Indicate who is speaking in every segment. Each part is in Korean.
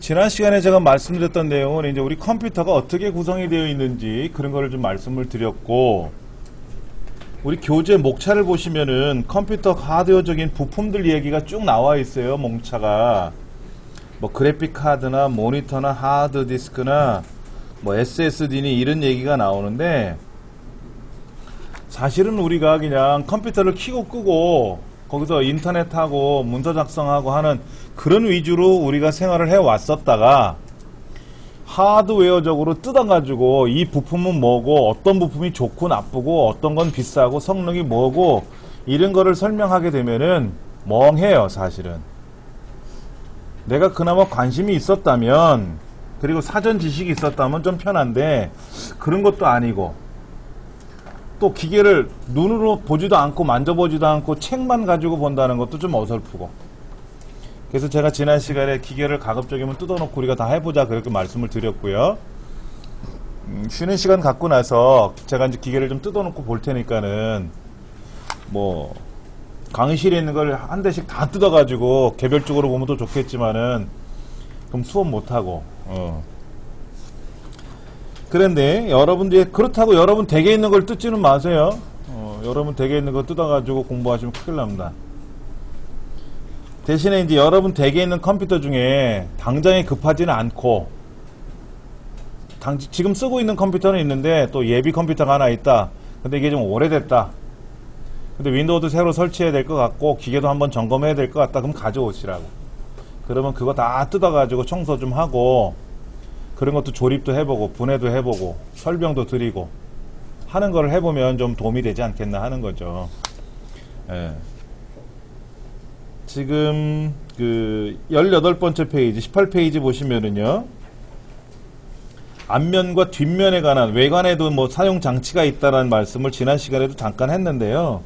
Speaker 1: 지난 시간에 제가 말씀드렸던 내용은 이제 우리 컴퓨터가 어떻게 구성이 되어 있는지 그런 거를 좀 말씀을 드렸고, 우리 교재 목차를 보시면은 컴퓨터 하드웨어적인 부품들 얘기가 쭉 나와 있어요. 목차가 뭐 그래픽 카드나 모니터나 하드 디스크나 뭐 SSD니 이런 얘기가 나오는데, 사실은 우리가 그냥 컴퓨터를 켜고 끄고 거기서 인터넷하고 문서 작성하고 하는 그런 위주로 우리가 생활을 해 왔었다가, 하드웨어적으로 뜯어가지고 이 부품은 뭐고 어떤 부품이 좋고 나쁘고 어떤 건 비싸고 성능이 뭐고 이런 거를 설명하게 되면은 멍해요. 사실은 내가 그나마 관심이 있었다면, 그리고 사전 지식이 있었다면 좀 편한데 그런 것도 아니고, 또 기계를 눈으로 보지도 않고 만져보지도 않고 책만 가지고 본다는 것도 좀 어설프고, 그래서 제가 지난 시간에 기계를 가급적이면 뜯어놓고 우리가 다 해보자 그렇게 말씀을 드렸고요. 쉬는 시간 갖고 나서 제가 이제 기계를 좀 뜯어놓고 볼 테니까는 뭐 강의실에 있는 걸 한 대씩 다 뜯어가지고 개별적으로 보면 더 좋겠지만은 그럼 수업 못하고. 그런데 여러분들, 그렇다고 여러분 댁에 있는 걸 뜯지는 마세요. 여러분 댁에 있는 거 뜯어가지고 공부하시면 큰일 납니다. 대신에 이제 여러분 댁에 있는 컴퓨터 중에 당장에 급하지는 않고, 지금 쓰고 있는 컴퓨터는 있는데 또 예비 컴퓨터가 하나 있다. 근데 이게 좀 오래됐다. 근데 윈도우도 새로 설치해야 될 것 같고 기계도 한번 점검해야 될 것 같다. 그럼 가져오시라고. 그러면 그거 다 뜯어가지고 청소 좀 하고, 그런 것도 조립도 해보고 분해도 해보고 설명도 드리고 하는 걸 해보면 좀 도움이 되지 않겠나 하는 거죠. 예. 지금 그 18번째 페이지 18페이지 보시면은요, 앞면과 뒷면에 관한, 외관에도 뭐 사용 장치가 있다라는 말씀을 지난 시간에도 잠깐 했는데요.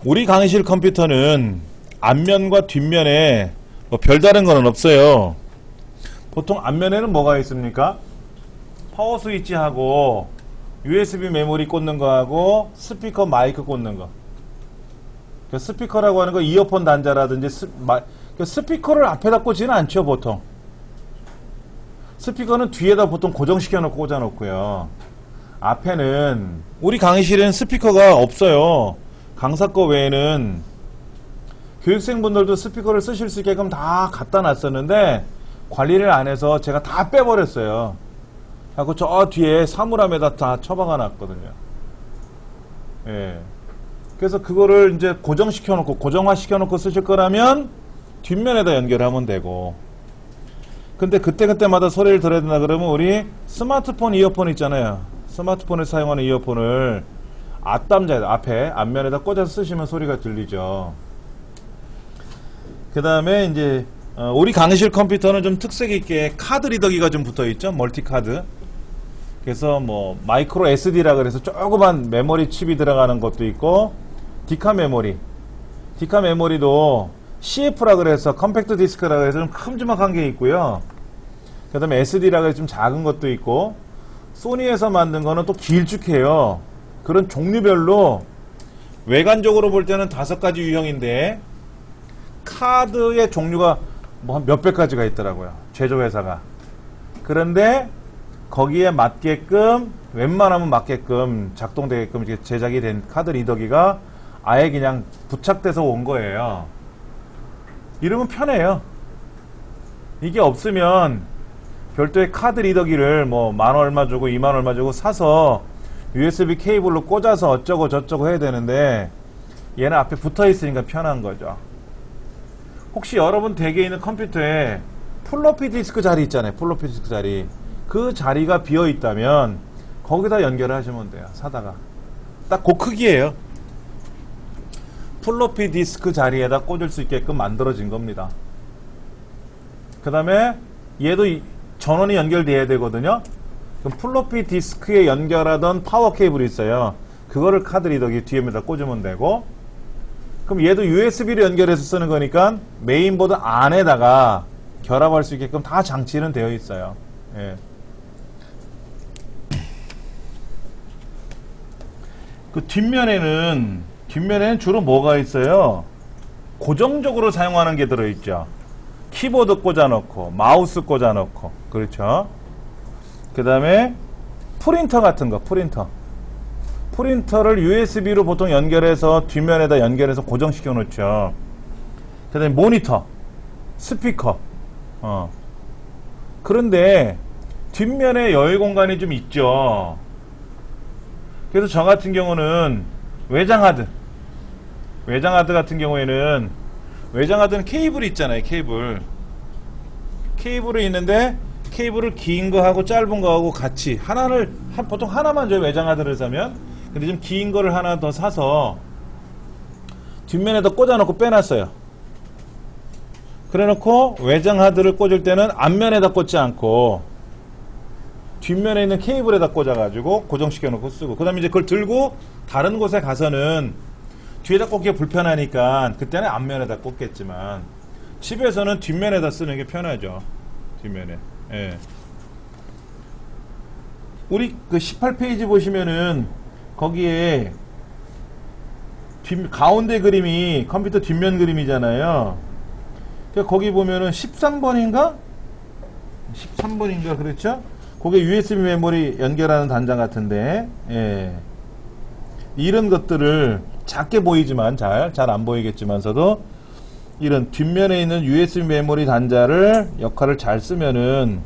Speaker 1: 우리 강의실 컴퓨터는 앞면과 뒷면에 뭐 별다른 건 없어요. 보통 앞면에는 뭐가 있습니까? 파워 스위치하고 USB 메모리 꽂는 거하고 스피커 마이크 꽂는 거. 스피커라고 하는 거 이어폰 단자라든지 스피커를 앞에다 꽂지는 않죠. 보통 스피커는 뒤에다 보통 고정시켜 놓고 꽂아 놓고요. 앞에는, 우리 강의실에는 스피커가 없어요. 강사 거 외에는 교육생분들도 스피커를 쓰실 수 있게끔 다 갖다 놨었는데 관리를 안 해서 제가 다 빼버렸어요. 하고 저 뒤에 사물함에다 다 처박아 놨거든요. 예. 그래서 그거를 이제 고정시켜 놓고, 고정화 시켜 놓고 쓰실 거라면 뒷면에다 연결하면 되고, 근데 그때그때마다 소리를 들어야 된다 그러면 우리 스마트폰 이어폰 있잖아요. 스마트폰에 사용하는 이어폰을 앞면에다 꽂아서 쓰시면 소리가 들리죠. 그 다음에 이제 우리 강의실 컴퓨터는 좀 특색 있게 카드 리더기가 좀 붙어 있죠. 멀티카드. 그래서 뭐 마이크로 SD라 그래서 조그만 메모리 칩이 들어가는 것도 있고, 디카 메모리도 CF라 그래서 컴팩트 디스크라 그래서 좀 큼지막한 게 있고요. 그 다음에 SD라 그래서 좀 작은 것도 있고, 소니에서 만든 거는 또 길쭉해요. 그런 종류별로 외관적으로 볼 때는 5가지 유형인데 카드의 종류가 뭐 한 몇백 가지가 있더라고요. 제조회사가. 그런데 거기에 맞게끔, 웬만하면 맞게끔 작동되게끔 제작이 된 카드 리더기가 아예 그냥 부착돼서 온 거예요. 이러면 편해요. 이게 없으면 별도의 카드 리더기를 뭐 10,000원 얼마 주고 20,000원 얼마 주고 사서 USB 케이블로 꽂아서 어쩌고 저쩌고 해야 되는데, 얘는 앞에 붙어 있으니까 편한 거죠. 혹시 여러분 댁에 있는 컴퓨터에 플로피 디스크 자리 있잖아요. 플로피 디스크 자리. 그 자리가 비어 있다면 거기다 연결하시면 돼요. 사다가. 딱 그 크기예요. 플로피 디스크 자리에다 꽂을 수 있게끔 만들어진 겁니다. 그 다음에 얘도 전원이 연결돼야 되거든요. 그럼 플로피 디스크에 연결하던 파워 케이블이 있어요. 그거를 카드 리더기 뒤에다 꽂으면 되고, 그럼 얘도 USB로 연결해서 쓰는 거니까 메인보드 안에다가 결합할 수 있게끔 다 장치는 되어 있어요. 예. 그 뒷면에는 주로 뭐가 있어요? 고정적으로 사용하는 게 들어있죠. 키보드 꽂아놓고 마우스 꽂아놓고 그렇죠. 그 다음에 프린터 같은 거 프린터를 USB로 보통 연결해서 뒷면에다 연결해서 고정시켜 놓죠. 그 다음에 모니터 스피커 그런데 뒷면에 여유 공간이 좀 있죠. 그래서 저 같은 경우는 외장 하드 같은 경우에는 외장 하드는 케이블이 있잖아요. 케이블이 있는데 케이블을 긴 거하고 짧은 거하고 같이 보통 하나만 줘요. 외장 하드를 사면. 근데 좀 긴 거를 하나 더 사서 뒷면에다 꽂아놓고 빼놨어요. 그래놓고 외장 하드를 꽂을 때는 앞면에다 꽂지 않고 뒷면에 있는 케이블에다 꽂아가지고 고정시켜 놓고 쓰고, 그 다음에 이제 그걸 들고 다른 곳에 가서는 뒤에다 꽂기가 불편하니까 그때는 앞면에다 꽂겠지만 집에서는 뒷면에다 쓰는 게 편하죠. 뒷면에. 예. 우리 그 18페이지 보시면은 거기에 가운데 그림이 컴퓨터 뒷면 그림이잖아요. 그러니까 거기 보면은 13번인가? 그렇죠? 그게 USB 메모리 연결하는 단자 같은데, 예. 이런 것들을 작게 보이지만 잘 안 보이겠지만서도 이런 뒷면에 있는 USB 메모리 단자를 역할을 잘 쓰면은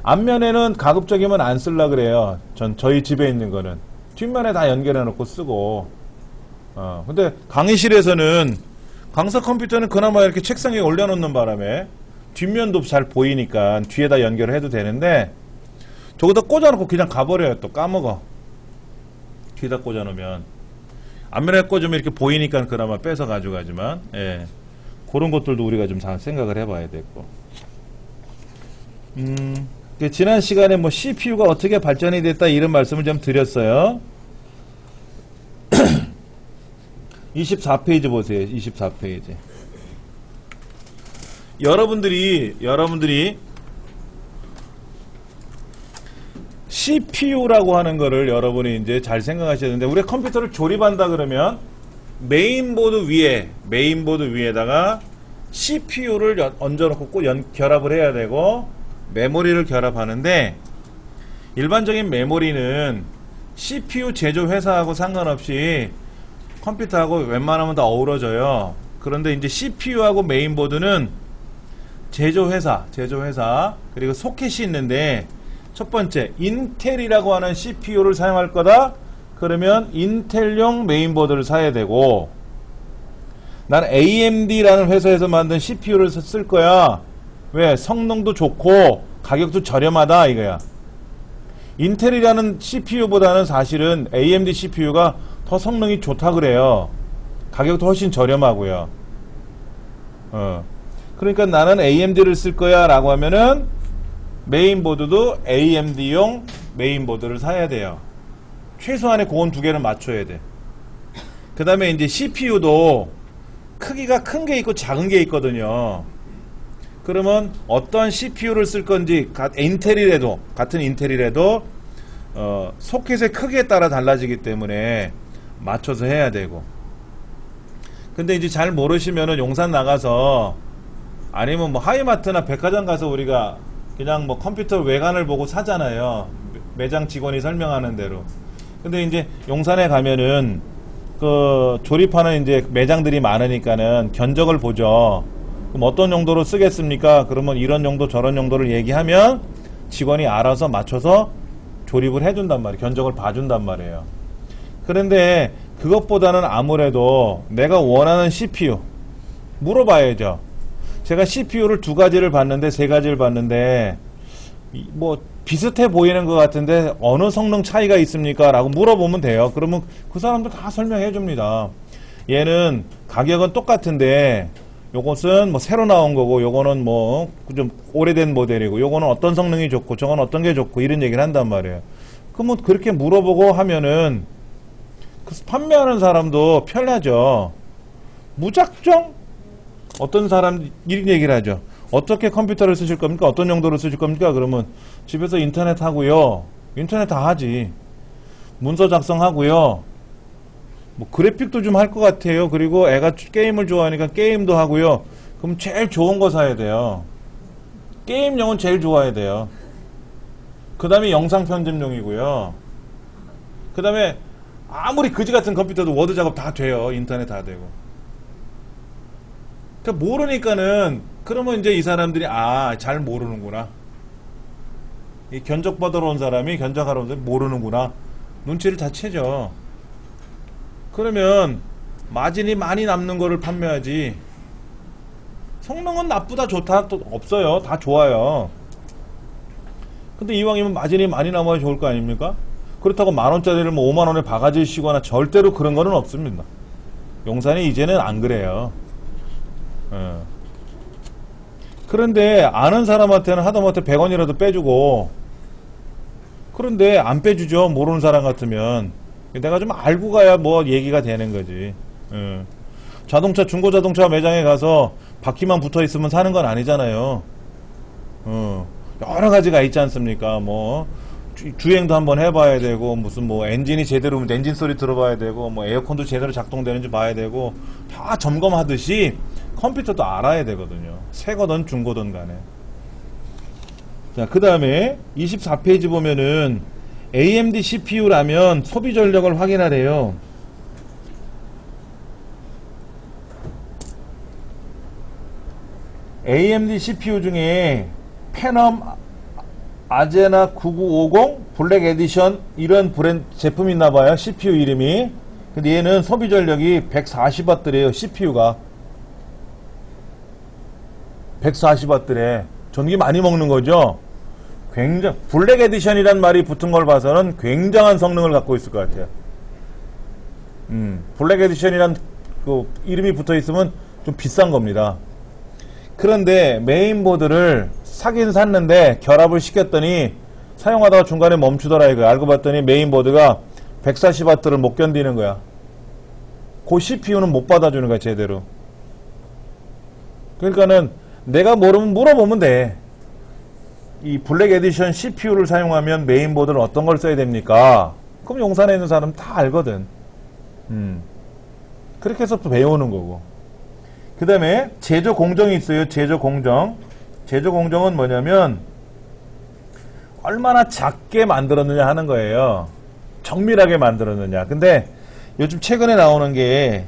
Speaker 1: 앞면에는 가급적이면 안 쓸라 그래요. 저희 집에 있는 거는 뒷면에 다 연결해 놓고 쓰고. 근데 강의실에서는 강사 컴퓨터는 그나마 이렇게 책상에 올려놓는 바람에 뒷면도 잘 보이니까 뒤에다 연결을 해도 되는데 저기다 꽂아놓고 그냥 가버려요. 또 까먹어. 뒤에다 꽂아놓으면 앞면에 꽂으면 이렇게 보이니까 그나마 빼서 가져가지만, 예. 그런 것들도 우리가 좀 생각을 해봐야 되고. 지난 시간에 뭐 CPU가 어떻게 발전이 됐다 이런 말씀을 좀 드렸어요. 24페이지 보세요. 24페이지. 여러분들이 CPU라고 하는 거를 여러분이 이제 잘 생각하셔야 되는데, 우리가 컴퓨터를 조립한다 그러면 메인보드 위에다가 CPU를 얹어놓고 꼭 결합을 해야 되고 메모리를 결합하는데, 일반적인 메모리는 CPU 제조 회사하고 상관없이 컴퓨터하고 웬만하면 다 어우러져요. 그런데 이제 CPU하고 메인보드는 제조회사 그리고 소켓이 있는데, 첫 번째 인텔이라고 하는 CPU를 사용할 거다 그러면 인텔용 메인보드를 사야 되고, 난 AMD라는 회사에서 만든 CPU를 쓸 거야. 왜? 성능도 좋고 가격도 저렴하다 이거야. 인텔이라는 CPU보다는 사실은 AMD CPU가 더 성능이 좋다 그래요. 가격도 훨씬 저렴하고요. 그러니까 나는 AMD를 쓸 거야 라고 하면은 메인보드도 AMD용 메인보드를 사야 돼요. 최소한의 그건 두 개를 맞춰야 돼. 그 다음에 이제 CPU도 크기가 큰 게 있고 작은 게 있거든요. 그러면 어떤 CPU를 쓸 건지 같은 인텔이라도 소켓의 크기에 따라 달라지기 때문에 맞춰서 해야 되고. 근데 이제 잘 모르시면은 용산 나가서 아니면 뭐 하이마트나 백화점 가서 우리가 그냥 뭐 컴퓨터 외관을 보고 사잖아요. 매장 직원이 설명하는 대로. 근데 이제 용산에 가면은 그 조립하는 이제 매장들이 많으니까는 견적을 보죠. 그럼 어떤 용도로 쓰겠습니까? 그러면 이런 용도 저런 용도를 얘기하면 직원이 알아서 맞춰서 조립을 해준단 말이에요. 견적을 봐준단 말이에요. 그런데 그것보다는 아무래도 내가 원하는 CPU 물어봐야죠. 제가 CPU를 2가지를 봤는데 3가지를 봤는데 뭐 비슷해 보이는 것 같은데 어느 성능 차이가 있습니까? 라고 물어보면 돼요. 그러면 그 사람들 다 설명해 줍니다. 얘는 가격은 똑같은데 요것은 뭐 새로 나온 거고 요거는 뭐 좀 오래된 모델이고 요거는 어떤 성능이 좋고 저건 어떤 게 좋고 이런 얘기를 한단 말이에요. 그러면 그렇게 물어보고 하면은 그 판매하는 사람도 편하죠. 무작정 어떤 사람 이런 얘기를 하죠. 어떻게 컴퓨터를 쓰실 겁니까? 어떤 용도로 쓰실 겁니까? 그러면 집에서 인터넷 하고요. 인터넷 다 하지. 문서 작성하고요. 뭐 그래픽도 좀 할 것 같아요. 그리고 애가 게임을 좋아하니까 게임도 하고요. 그럼 제일 좋은 거 사야 돼요. 게임용은 제일 좋아야 돼요. 그 다음에 영상 편집용이고요. 그 다음에 아무리 그지 같은 컴퓨터도 워드 작업 다 돼요. 인터넷 다 되고. 그러니까 모르니까는, 그러면 이제 이 사람들이 잘 모르는구나. 이 견적 받으러 온 사람이 견적하러 온 사람이 모르는구나. 눈치를 다 채죠. 그러면 마진이 많이 남는 거를 판매하지. 성능은 나쁘다 좋다 또 없어요. 다 좋아요. 근데 이왕이면 마진이 많이 남아야 좋을 거 아닙니까? 그렇다고 만원짜리를 뭐 5만원에 바가지를 씌거나 절대로 그런 거는 없습니다. 용산이 이제는 안 그래요. 그런데 아는 사람한테는 하다못해 100원이라도 빼주고, 그런데 안 빼주죠. 모르는 사람 같으면. 내가 좀 알고 가야 뭐 얘기가 되는 거지. 자동차, 중고자동차 매장에 가서 바퀴만 붙어 있으면 사는 건 아니잖아요. 여러 가지가 있지 않습니까? 뭐 주행도 한번 해봐야 되고, 무슨 뭐 엔진이 제대로 엔진 소리 들어봐야 되고, 뭐 에어컨도 제대로 작동되는지 봐야 되고, 다 점검하듯이 컴퓨터도 알아야 되거든요. 새 거든 중고든 간에. 자, 그 다음에 24페이지 보면은 AMD CPU라면 소비 전력을 확인하래요. AMD CPU 중에 페넘 아제나 9950 블랙 에디션 이런 브랜드 제품이 있나봐요. CPU 이름이. 근데 얘는 소비 전력이 140W래요. CPU가 140W래. 전기 많이 먹는 거죠. 굉장히 블랙 에디션이란 말이 붙은 걸 봐서는 굉장한 성능을 갖고 있을 것 같아요. 블랙 에디션이란 그 이름이 붙어 있으면 좀 비싼 겁니다. 그런데 메인보드를 사긴 샀는데 결합을 시켰더니 사용하다가 중간에 멈추더라 이거. 알고 봤더니 메인보드가 140W를 못 견디는 거야. 그 CPU는 못 받아주는 거야 제대로. 그러니까는 내가 모르면 물어보면 돼. 이 블랙 에디션 CPU를 사용하면 메인보드는 어떤 걸 써야 됩니까? 그럼 용산에 있는 사람 다 알거든. 그렇게 해서 또 배우는 거고. 그 다음에 제조 공정이 있어요. 제조 공정. 제조 공정은 뭐냐면 얼마나 작게 만들었느냐 하는 거예요. 정밀하게 만들었느냐. 근데 요즘 최근에 나오는 게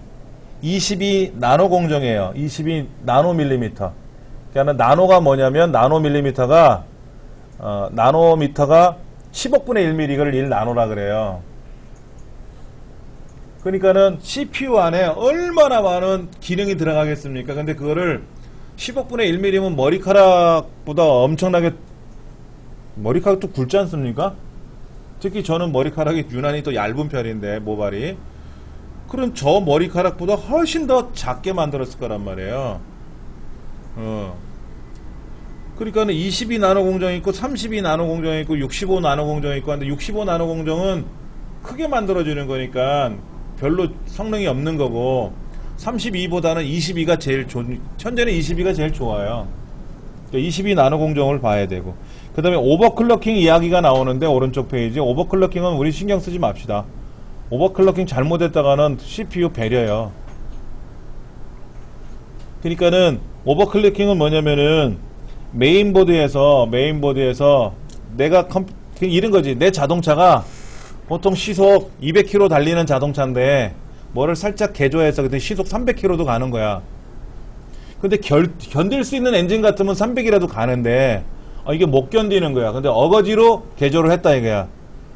Speaker 1: 22 나노 공정이에요. 22 나노밀리미터. 그러니까 나노가 뭐냐면 나노밀리미터가 나노미터가 10억분의 1mm를 1나노라 그래요. 그러니까는 CPU 안에 얼마나 많은 기능이 들어가겠습니까? 근데 그거를 10억분의 1mm면 머리카락보다 엄청나게, 머리카락도 굵지 않습니까? 특히 저는 머리카락이 유난히 또 얇은 편인데 모발이, 그럼 저 머리카락보다 훨씬 더 작게 만들었을 거란 말이에요. 그러니까는 22 나노 공정이 있고 32 나노 공정이 있고 65 나노 공정이 있고 한데 65 나노 공정은 크게 만들어지는 거니까 별로 성능이 없는 거고, 32보다는 22가 제일 현재는 22가 제일 좋아요. 그러니까 22 나노 공정을 봐야 되고, 그 다음에 오버클럭킹 이야기가 나오는데 오른쪽 페이지, 오버클럭킹은 우리 신경 쓰지 맙시다. 오버클럭킹 잘못했다가는 CPU 배려요. 그러니까는 오버클럭킹은 뭐냐면은 메인보드에서 내가 이런 거지. 내 자동차가 보통 시속 200km 달리는 자동차인데 뭐를 살짝 개조해서 그때 시속 300km도 가는 거야. 근데 견딜 수 있는 엔진 같으면 300이라도 가는데 이게 못 견디는 거야. 근데 어거지로 개조를 했다 이거야.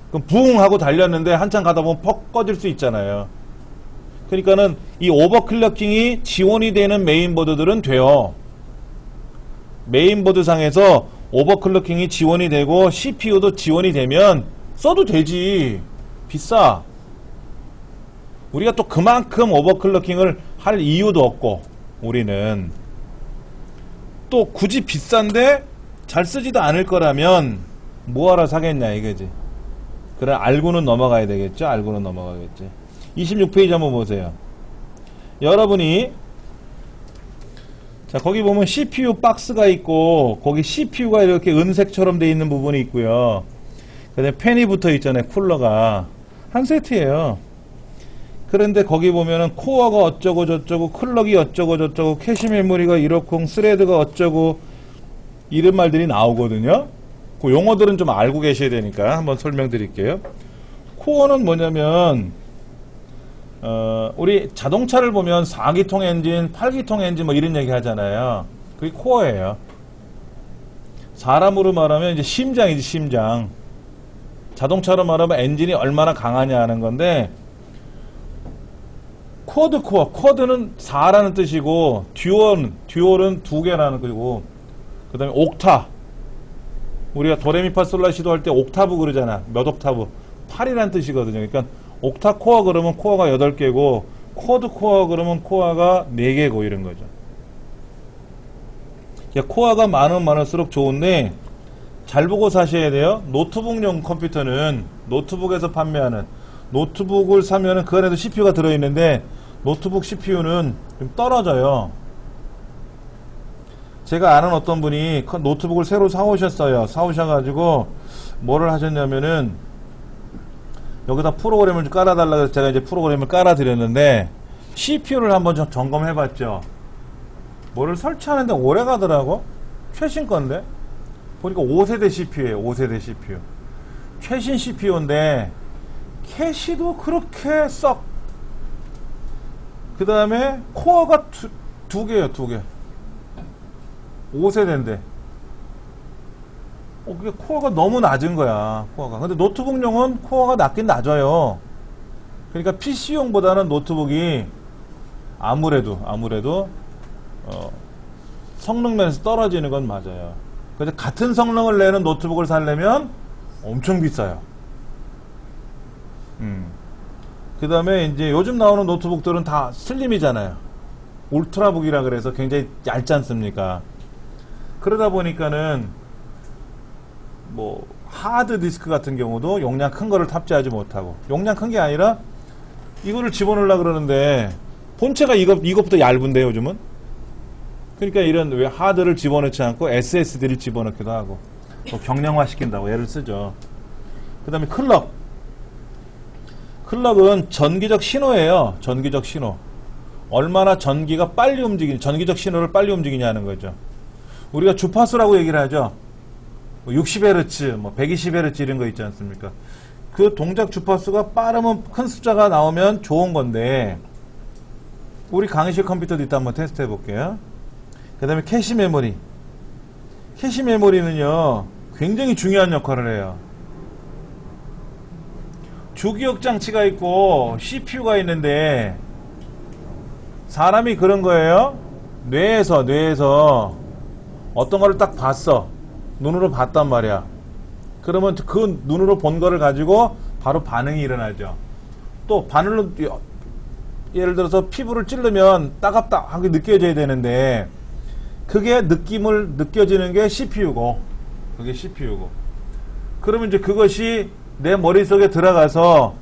Speaker 1: 그럼 부웅 하고 달렸는데 한참 가다 보면 퍽 꺼질 수 있잖아요. 그러니까는 이 오버클럭킹이 지원이 되는 메인보드들은 돼요. 메인보드 상에서 오버클럭킹이 지원이 되고 CPU도 지원이 되면 써도 되지. 비싸. 우리가 또 그만큼 오버클럭킹을 할 이유도 없고, 우리는 또 굳이 비싼데 잘 쓰지도 않을 거라면 뭐하러 사겠냐 이거지. 그래, 알고는 넘어가야 되겠죠. 알고는 넘어가겠지. 26페이지 한번 보세요. 여러분이 자, 거기 보면 CPU 박스가 있고 거기 CPU가 이렇게 은색처럼 돼 있는 부분이 있고요. 그 다음에 팬이 붙어 있잖아요. 쿨러가 한 세트예요. 그런데 거기 보면은 코어가 어쩌고 저쩌고, 클럭이 어쩌고 저쩌고, 캐시 메모리가 이렇고, 스레드가 어쩌고, 이런 말들이 나오거든요. 그 용어들은 좀 알고 계셔야 되니까 한번 설명드릴게요. 코어는 뭐냐면, 우리 자동차를 보면 4기통 엔진, 8기통 엔진 뭐 이런 얘기 하잖아요. 그게 코어예요. 사람으로 말하면 이제 심장이지, 심장. 자동차로 말하면 엔진이 얼마나 강하냐 하는 건데, 쿼드 코어, 쿼드는 4라는 뜻이고, 듀얼은 2개라는 뜻이고, 그 다음에 옥타. 우리가 도레미파솔라시도 할 때 옥타브 그러잖아. 몇 옥타브. 8이라는 뜻이거든요. 그러니까 옥타 코어 그러면 코어가 8개고, 쿼드 코어 그러면 코어가 4개고 이런 거죠. 코어가 많으면 많을수록 좋은데, 잘 보고 사셔야 돼요. 노트북용 컴퓨터는 노트북에서 판매하는, 노트북을 사면은 그 안에도 CPU가 들어있는데 노트북 CPU는 좀 떨어져요. 제가 아는 어떤 분이 노트북을 새로 사오셨어요. 사오셔가지고 뭐를 하셨냐면은 여기다 프로그램을 깔아달라고 해서 제가 이제 프로그램을 깔아드렸는데 CPU를 한번 좀 점검해봤죠. 뭐를 설치하는데 오래 가더라고. 최신 건데 보니까 5세대 CPU예요. 5세대 CPU. 최신 CPU인데 캐시도 그렇게 썩. 그 다음에 코어가 두 개예요. 2개. 5세대인데 그게 코어가 너무 낮은 거야. 코어가. 근데 노트북용은 코어가 낮긴 낮아요. 그러니까 PC용보다는 노트북이 아무래도 성능 면에서 떨어지는 건 맞아요. 근데 같은 성능을 내는 노트북을 사려면 엄청 비싸요. 그 다음에 이제 요즘 나오는 노트북들은 다 슬림이잖아요. 울트라북이라 그래서 굉장히 얇지 않습니까? 그러다 보니까는 뭐 하드 디스크 같은 경우도 용량 큰 거를 탑재하지 못하고, 용량 큰 게 아니라 이거를 집어넣으려고 그러는데 본체가 이것보다 얇은데 요즘은. 그러니까 이런 왜 하드를 집어넣지 않고 SSD를 집어넣기도 하고 뭐 경량화 시킨다고 애를 쓰죠. 그 다음에 클럭은 전기적 신호예요. 전기적 신호. 얼마나 전기가 빨리 전기적 신호를 빨리 움직이냐는 거죠. 우리가 주파수라고 얘기를 하죠. 60Hz, 뭐 120Hz 이런 거 있지 않습니까? 그 동작 주파수가 빠르면 큰 숫자가 나오면 좋은 건데, 우리 강의실 컴퓨터도 이따 한번 테스트 해볼게요. 그 다음에 캐시 메모리. 캐시 메모리는요, 굉장히 중요한 역할을 해요. 주기억 장치가 있고 CPU가 있는데 사람이 그런 거예요. 뇌에서 어떤 거를 딱 봤어. 눈으로 봤단 말이야. 그러면 그 눈으로 본 거를 가지고 바로 반응이 일어나죠. 또 바늘로 예를 들어서 피부를 찌르면 따갑다 하게 느껴져야 되는데, 그게 느낌을 느껴지는 게 CPU고, 그러면 이제 그것이 내 머릿속에 들어가서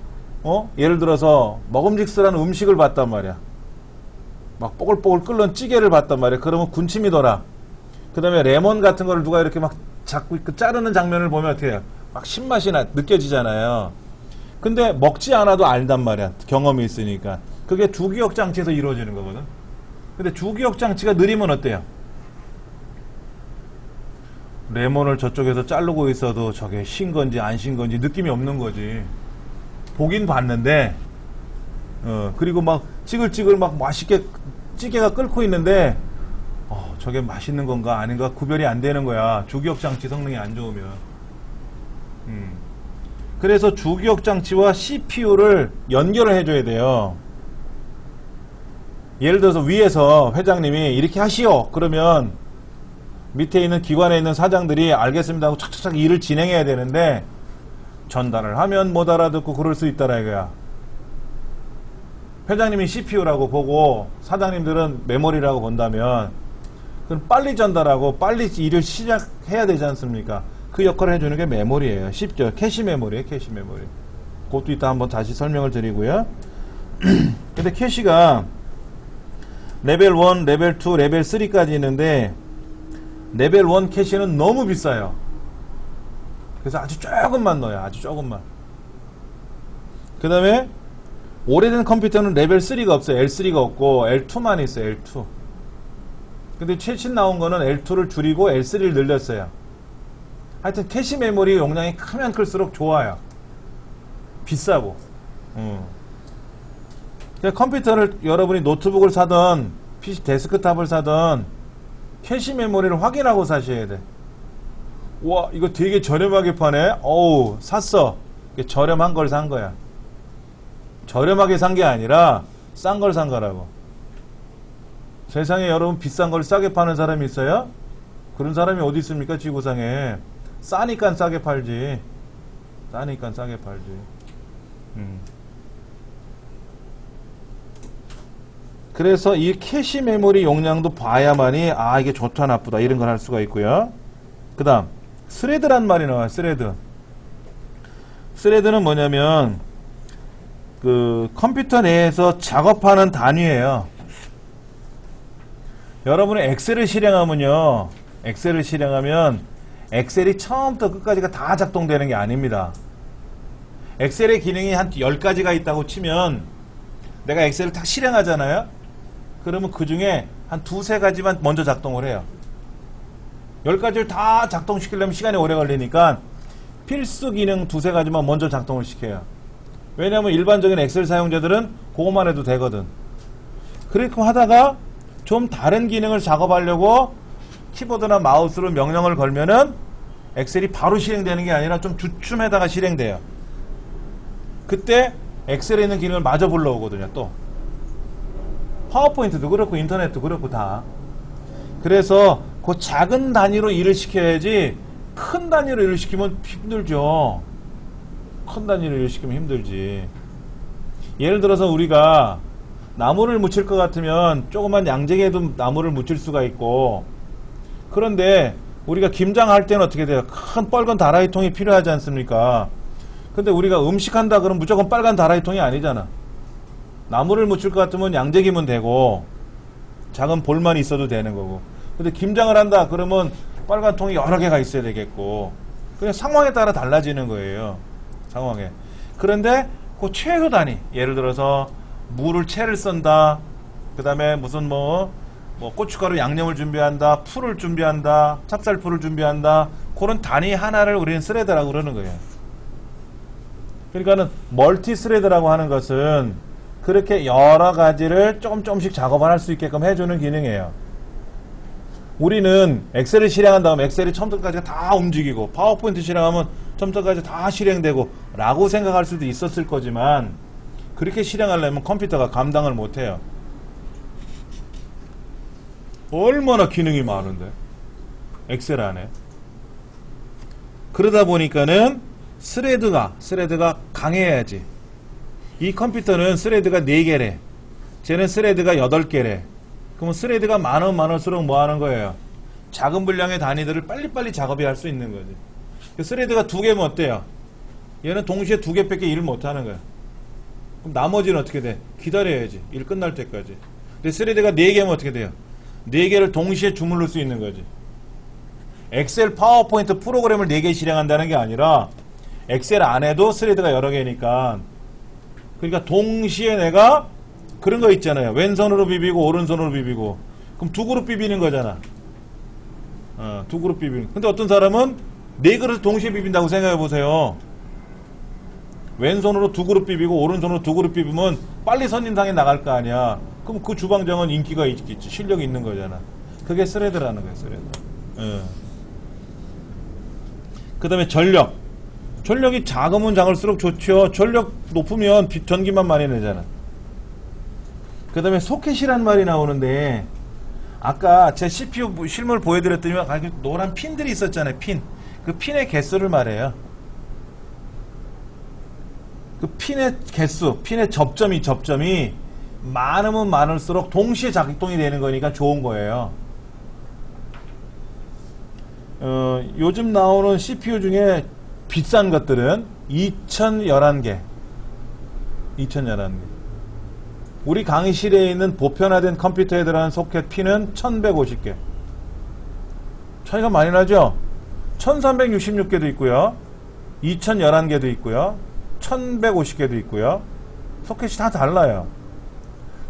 Speaker 1: 예를 들어서 먹음직스러운 음식을 봤단 말이야. 막 뽀글뽀글 끓는 찌개를 봤단 말이야. 그러면 군침이 돌아. 그 다음에 레몬 같은 거를 누가 이렇게 막 자꾸 자르는 장면을 보면 어떻게 해요? 막 신맛이 느껴지잖아요. 근데 먹지 않아도 알단 말이야. 경험이 있으니까. 그게 주기억 장치에서 이루어지는 거거든. 근데 주기억 장치가 느리면 어때요? 레몬을 저쪽에서 자르고 있어도 저게 신 건지 안 신 건지 느낌이 없는 거지. 보긴 봤는데, 그리고 막 찌글찌글 막 맛있게 찌개가 끓고 있는데, 저게 맛있는 건가 아닌가 구별이 안 되는 거야. 주기억 장치 성능이 안 좋으면. 그래서 주기억 장치와 CPU를 연결을 해줘야 돼요. 예를 들어서 위에서 회장님이 이렇게 하시오. 그러면 밑에 있는 기관에 있는 사장들이 알겠습니다 하고 착착착 일을 진행해야 되는데, 전달을 하면 못 알아듣고 그럴 수 있다라 이거야. 회장님이 CPU라고 보고 사장님들은 메모리라고 본다면, 그럼 빨리 전달하고 빨리 일을 시작해야 되지 않습니까? 그 역할을 해주는 게 메모리예요. 쉽죠? 캐시 메모리예요. 캐시 메모리. 그것도 이따 한번 다시 설명을 드리고요. 근데 캐시가 레벨 1, 레벨 2, 레벨 3까지 있는데, 레벨 1 캐시는 너무 비싸요. 그래서 아주 조금만 넣어요. 아주 조금만. 그 다음에 오래된 컴퓨터는 레벨 3가 없어요. L3가 없고 L2만 있어요. L2. 근데 최신 나온 거는 L2를 줄이고 L3를 늘렸어요. 하여튼 캐시 메모리 용량이 크면 클수록 좋아요. 비싸고. 그러니까 컴퓨터를 여러분이 노트북을 사든 PC 데스크탑을 사든 캐시 메모리를 확인하고 사셔야 돼. 와, 이거 되게 저렴하게 파네. 어우, 샀어. 저렴한 걸 산 거야. 저렴하게 산 게 아니라 싼 걸 산 거라고. 세상에 여러분 비싼 걸 싸게 파는 사람이 있어요? 그런 사람이 어디 있습니까? 지구상에. 싸니까 싸게 팔지. 싸니까 싸게 팔지. 그래서 이 캐시 메모리 용량도 봐야만이 아, 이게 좋다 나쁘다 이런 걸 할 수가 있고요. 그 다음 스레드란 말이 나와요. 스레드. 스레드는 뭐냐면 그 컴퓨터 내에서 작업하는 단위예요. 여러분이 엑셀을 실행하면요, 엑셀을 실행하면 엑셀이 처음부터 끝까지가 다 작동되는 게 아닙니다. 엑셀의 기능이 한 10가지가 있다고 치면 내가 엑셀을 딱 실행하잖아요. 그러면 그 중에 한 두세 가지만 먼저 작동을 해요. 10가지를 다 작동시키려면 시간이 오래 걸리니까 필수 기능 두세 가지만 먼저 작동을 시켜요. 왜냐하면 일반적인 엑셀 사용자들은 그것만 해도 되거든. 그렇게 하다가 좀 다른 기능을 작업하려고 키보드나 마우스로 명령을 걸면은 엑셀이 바로 실행되는 게 아니라 좀 주춤해다가 실행돼요. 그때 엑셀에 있는 기능을 마저 불러오거든요. 또 파워포인트도 그렇고 인터넷도 그렇고 다. 그래서 그 작은 단위로 일을 시켜야지 큰 단위로 일을 시키면 힘들죠. 큰 단위로 일을 시키면 힘들지. 예를 들어서 우리가 나무를 묻힐 것 같으면 조그만 양재기에도 나무를 묻힐 수가 있고, 그런데 우리가 김장할 때는 어떻게 돼요? 큰 빨간 다라이통이 필요하지 않습니까? 근데 우리가 음식한다 그러면 무조건 빨간 다라이통이 아니잖아. 나무를 묻힐 것 같으면 양재기면 되고 작은 볼만 있어도 되는 거고, 근데 김장을 한다 그러면 빨간 통이 여러 개가 있어야 되겠고, 그냥 상황에 따라 달라지는 거예요. 상황에. 그런데 그 최소 단위, 예를 들어서 무를 채를 썬다, 그 다음에 무슨 뭐 고춧가루 양념을 준비한다, 풀을 준비한다, 찹쌀풀을 준비한다, 그런 단위 하나를 우리는 스레드라고 그러는 거예요. 그러니까는 멀티 스레드라고 하는 것은 그렇게 여러 가지를 조금씩 작업을 할 수 있게끔 해주는 기능이에요. 우리는 엑셀을 실행한 다음에 엑셀이 처음부터까지 다 움직이고, 파워포인트 실행하면 처음부터까지 다 실행되고 라고 생각할 수도 있었을 거지만, 그렇게 실행하려면 컴퓨터가 감당을 못해요. 얼마나 기능이 많은데 엑셀 안에. 그러다 보니까는 스레드가 강해야지. 이 컴퓨터는 스레드가 4개래. 쟤는 스레드가 8개래. 그러면 스레드가 많을수록 뭐 하는 거예요? 작은 분량의 단위들을 빨리빨리 작업이 할 수 있는 거지. 스레드가 2개면 어때요? 얘는 동시에 2개밖에 일을 못하는 거야. 그럼 나머지는 어떻게 돼? 기다려야지. 일 끝날 때까지. 근데 스레드가 4개면 어떻게 돼요? 4개를 동시에 주물를 수 있는 거지. 엑셀, 파워포인트 프로그램을 4개 실행한다는 게 아니라 엑셀 안에도 스레드가 여러 개니까, 그러니까 동시에 내가 그런 거 있잖아요. 왼손으로 비비고 오른손으로 비비고. 그럼 2그룹 비비는 거잖아. 2그룹 비비는. 근데 어떤 사람은 4그릇 동시에 비빈다고 생각해 보세요. 왼손으로 2그룹 비비고 오른손으로 2그룹 비비면 빨리 손님상에 나갈 거 아니야. 그럼 그 주방장은 인기가 있겠지. 실력이 있는 거잖아. 그게 스레드라는 거예요. 스레드. 그 다음에 전력. 전력이 작으면 작을수록 좋죠. 전력 높으면 전기만 많이 내잖아. 그 다음에 소켓이란 말이 나오는데, 아까 제 CPU 실물 보여드렸더니 노란 핀들이 있었잖아요. 핀. 그 핀의 개수를 말해요. 그 핀의 개수, 핀의 접점이 많으면 많을수록 동시에 작동이 되는 거니까 좋은 거예요. 요즘 나오는 CPU 중에 비싼 것들은 2011개. 우리 강의실에 있는 보편화된 컴퓨터에 들어가는 소켓 핀은 1150개. 차이가 많이 나죠? 1366개도 있고요. 2011개도 있고요. 1150개도 있고요. 소켓이 다 달라요.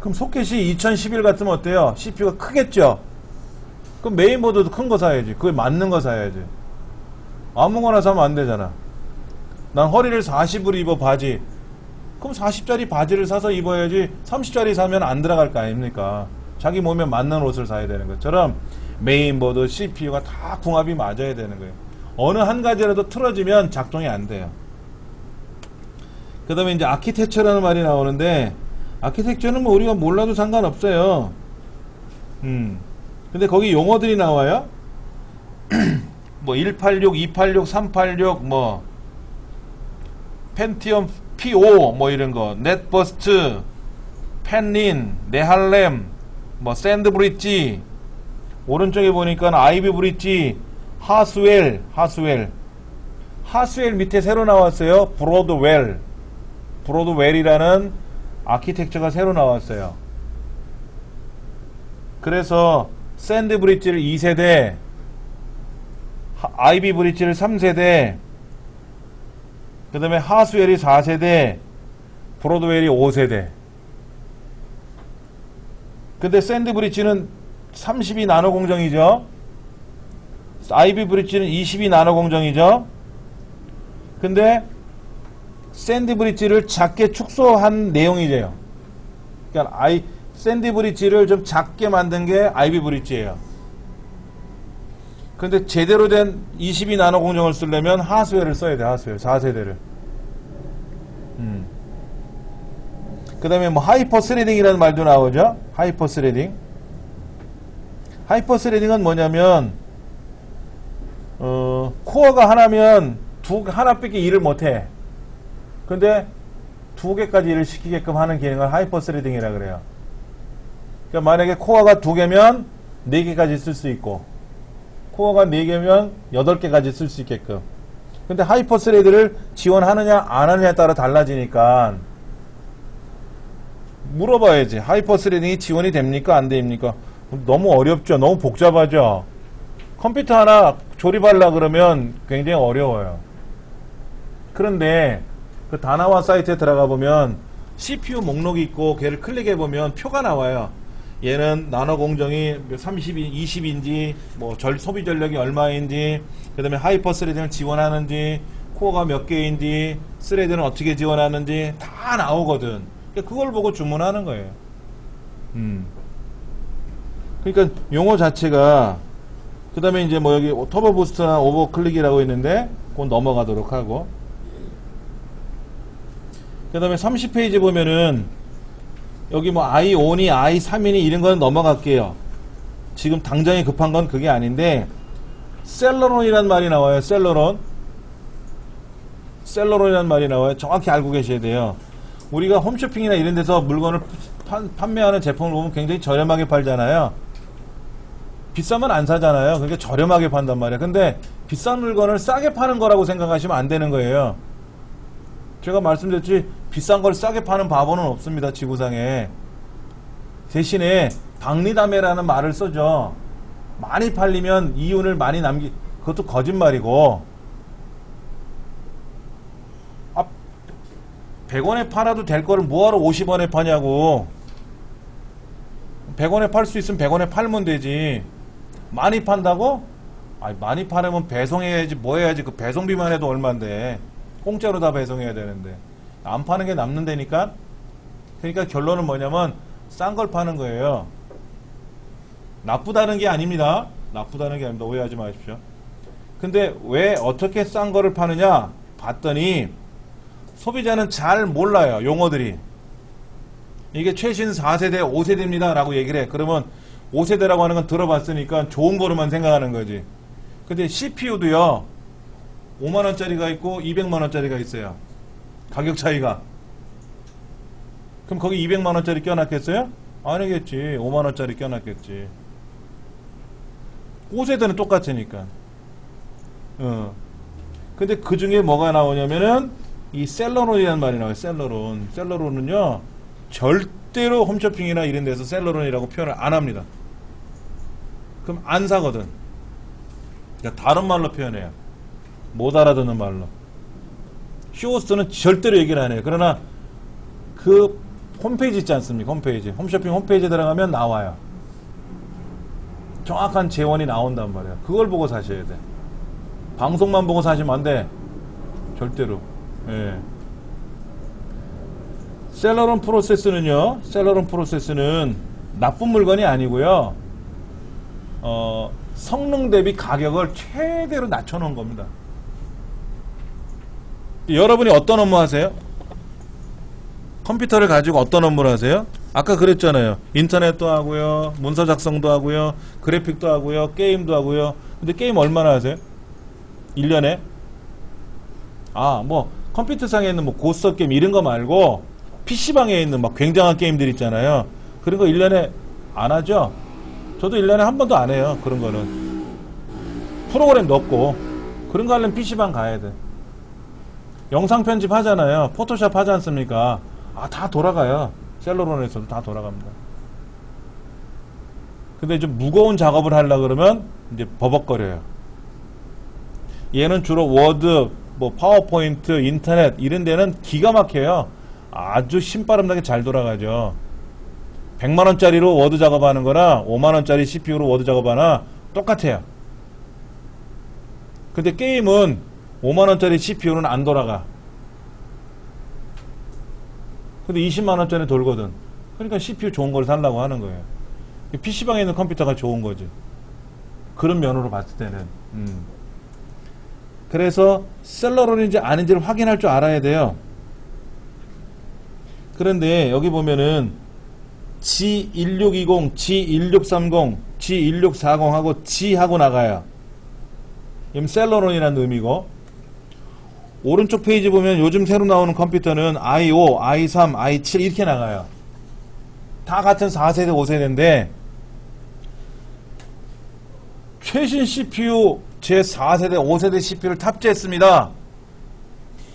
Speaker 1: 그럼 소켓이 2011 같으면 어때요? CPU가 크겠죠? 그럼 메인보드도 큰 거 사야지. 그게 맞는 거 사야지. 아무거나 사면 안 되잖아. 난 허리를 40으로 입어 바지. 그럼 40짜리 바지를 사서 입어야지 30짜리 사면 안 들어갈 거 아닙니까? 자기 몸에 맞는 옷을 사야 되는 것처럼 메인보드, CPU가 다 궁합이 맞아야 되는 거예요. 어느 한 가지라도 틀어지면 작동이 안 돼요. 그 다음에 이제 아키텍처라는 말이 나오는데, 아키텍처는 뭐 우리가 몰라도 상관없어요. 근데 거기 용어들이 나와요. 뭐 186, 286, 386, 뭐 펜티엄 P5 뭐 이런 거, 넷버스트, 펜린, 네할렘, 뭐 샌드브릿지, 오른쪽에 보니까 아이비 브릿지, 하스웰 밑에 새로 나왔어요. 브로드웰이라는 아키텍처가 새로 나왔어요. 그래서 샌드 브릿지를 2세대, 아이비 브릿지를 3세대, 그 다음에 하스웰이 4세대, 브로드웰이 5세대. 근데 샌드 브릿지는 32 나노 공정이죠. 아이비 브릿지는 22 나노 공정이죠. 근데 샌드 브릿지를 작게 축소한 내용이죠. 그러니까 샌드 브릿지를 좀 작게 만든 게 아이비 브릿지예요. 근데 제대로 된 22 나노 공정을 쓰려면 하스웰을 써야 돼. 하스웰 4세대를. 그 다음에 뭐 하이퍼 스레딩이라는 말도 나오죠. 하이퍼 스레딩. 하이퍼 스레딩은 뭐냐면 코어가 하나면 하나밖에 일을 못해. 근데 2개까지 일을 시키게끔 하는 기능을 하이퍼 스레딩이라 그래요. 그러니까 만약에 코어가 2개면 4개까지 쓸 수 있고, 코어가 4개면 8개까지 쓸 수 있게끔. 근데 하이퍼 스레드를 지원하느냐 안 하느냐에 따라 달라지니까 물어봐야지. 하이퍼 스레딩이 지원이 됩니까 안 됩니까? 너무 어렵죠. 너무 복잡하죠. 컴퓨터 하나 조립하려고 그러면 굉장히 어려워요. 그런데 그 다나와 사이트에 들어가 보면 CPU 목록이 있고 걔를 클릭해 보면 표가 나와요. 얘는 나노 공정이 20인지 뭐 소비 전력이 얼마인지, 그 다음에 하이퍼 스레딩을 지원하는지, 코어가 몇 개인지, 스레드는 어떻게 지원하는지 다 나오거든. 그걸 보고 주문하는 거예요. 그러니까 용어 자체가, 그 다음에 이제 뭐 여기 터보 부스트나 오버클릭이라고 있는데 그건 넘어가도록 하고, 그 다음에 30페이지 보면은 여기 뭐 i5니 i3이니 이런 건 넘어갈게요. 지금 당장에 급한 건 그게 아닌데, 셀러론이란 말이 나와요. 셀러론이란 말이 나와요. 정확히 알고 계셔야 돼요. 우리가 홈쇼핑이나 이런 데서 물건을 판매하는 제품을 보면 굉장히 저렴하게 팔잖아요. 비싸면 안 사잖아요. 그러니까 저렴하게 판단 말이에요. 근데 비싼 물건을 싸게 파는 거라고 생각하시면 안 되는 거예요. 제가 말씀드렸지, 비싼 걸 싸게 파는 바보는 없습니다. 지구상에. 대신에 박리담회라는 말을 써죠. 많이 팔리면 이윤을 많이 그것도 거짓말이고, 100원에 팔아도 될 거를 뭐하러 50원에 파냐고. 100원에 팔 수 있으면 100원에 팔면 되지. 많이 판다고? 아니, 많이 팔으면 배송해야지, 뭐 해야지. 그 배송비만 해도 얼만데. 공짜로 다 배송해야 되는데. 안 파는 게 남는다니까? 그러니까 결론은 뭐냐면 싼 걸 파는 거예요. 나쁘다는 게 아닙니다. 오해하지 마십시오. 근데 왜 어떻게 싼 거를 파느냐 봤더니 소비자는 잘 몰라요. 용어들이. 이게 최신 4세대, 5세대입니다 라고 얘기를 해. 그러면 5세대라고 하는 건 들어봤으니까 좋은 거로만 생각하는 거지. 근데 CPU도요, 5만원짜리가 있고 200만원짜리가 있어요. 가격 차이가. 그럼 거기 200만원짜리 껴놨겠어요? 아니겠지. 5만원짜리 껴놨겠지. 5세대는 똑같으니까. 근데 그 중에 뭐가 나오냐면은 이 셀러론이라는 말이 나와요. 셀러론은요, 절대로 홈쇼핑이나 이런 데서 셀러론이라고 표현을 안 합니다. 그럼 안 사거든. 그러니까 다른 말로 표현해요. 못 알아듣는 말로. 쇼호스트는 절대로 얘기를 안 해요. 그러나 그 홈페이지 있지 않습니까? 홈페이지. 홈쇼핑 홈페이지에 들어가면 나와요. 정확한 재원이 나온단 말이야. 그걸 보고 사셔야 돼. 방송만 보고 사시면 안 돼. 절대로. 예. 셀러론 프로세스는요, 셀러론 프로세스는 나쁜 물건이 아니고요, 성능 대비 가격을 최대로 낮춰놓은 겁니다. 여러분이 어떤 업무 하세요? 컴퓨터를 가지고 어떤 업무를 하세요? 아까 그랬잖아요. 인터넷도 하고요, 문서 작성도 하고요, 그래픽도 하고요, 게임도 하고요. 근데 게임 얼마나 하세요? 1년에? 뭐 컴퓨터상에 있는 뭐 고스톱 게임 이런 거 말고 PC방에 있는 막 굉장한 게임들 있잖아요. 그런 거 1년에 안 하죠? 저도 1년에 한 번도 안 해요. 그런 거는. 프로그램도 없고. 그런 거 하려면 PC방 가야 돼. 영상 편집 하잖아요. 포토샵 하지 않습니까? 다 돌아가요. 셀러론에서도 다 돌아갑니다. 근데 좀 무거운 작업을 하려고 그러면 이제 버벅거려요. 얘는 주로 워드, 뭐 파워포인트, 인터넷 이런 데는 기가 막혀요. 아주 신바람나게 잘 돌아가죠. 100만원짜리로 워드 작업하는 거나 5만원짜리 CPU로 워드 작업하나 똑같아요. 근데 게임은 5만원짜리 CPU는 안 돌아가. 근데 20만원짜리 돌거든. 그러니까 CPU 좋은 걸 살라고 하는 거예요. PC방에 있는 컴퓨터가 좋은 거지. 그런 면으로 봤을 때는. 그래서 셀러론인지 아닌지를 확인할 줄 알아야 돼요. 그런데 여기 보면은 G1620, G1630, G1640하고 G하고 나가요. 이건 셀러론이라는 의미고, 오른쪽 페이지 보면 요즘 새로 나오는 컴퓨터는 i5, i3, i7 이렇게 나가요. 다 같은 4세대, 5세대인데 최신 CPU 제 4세대, 5세대 CPU를 탑재했습니다.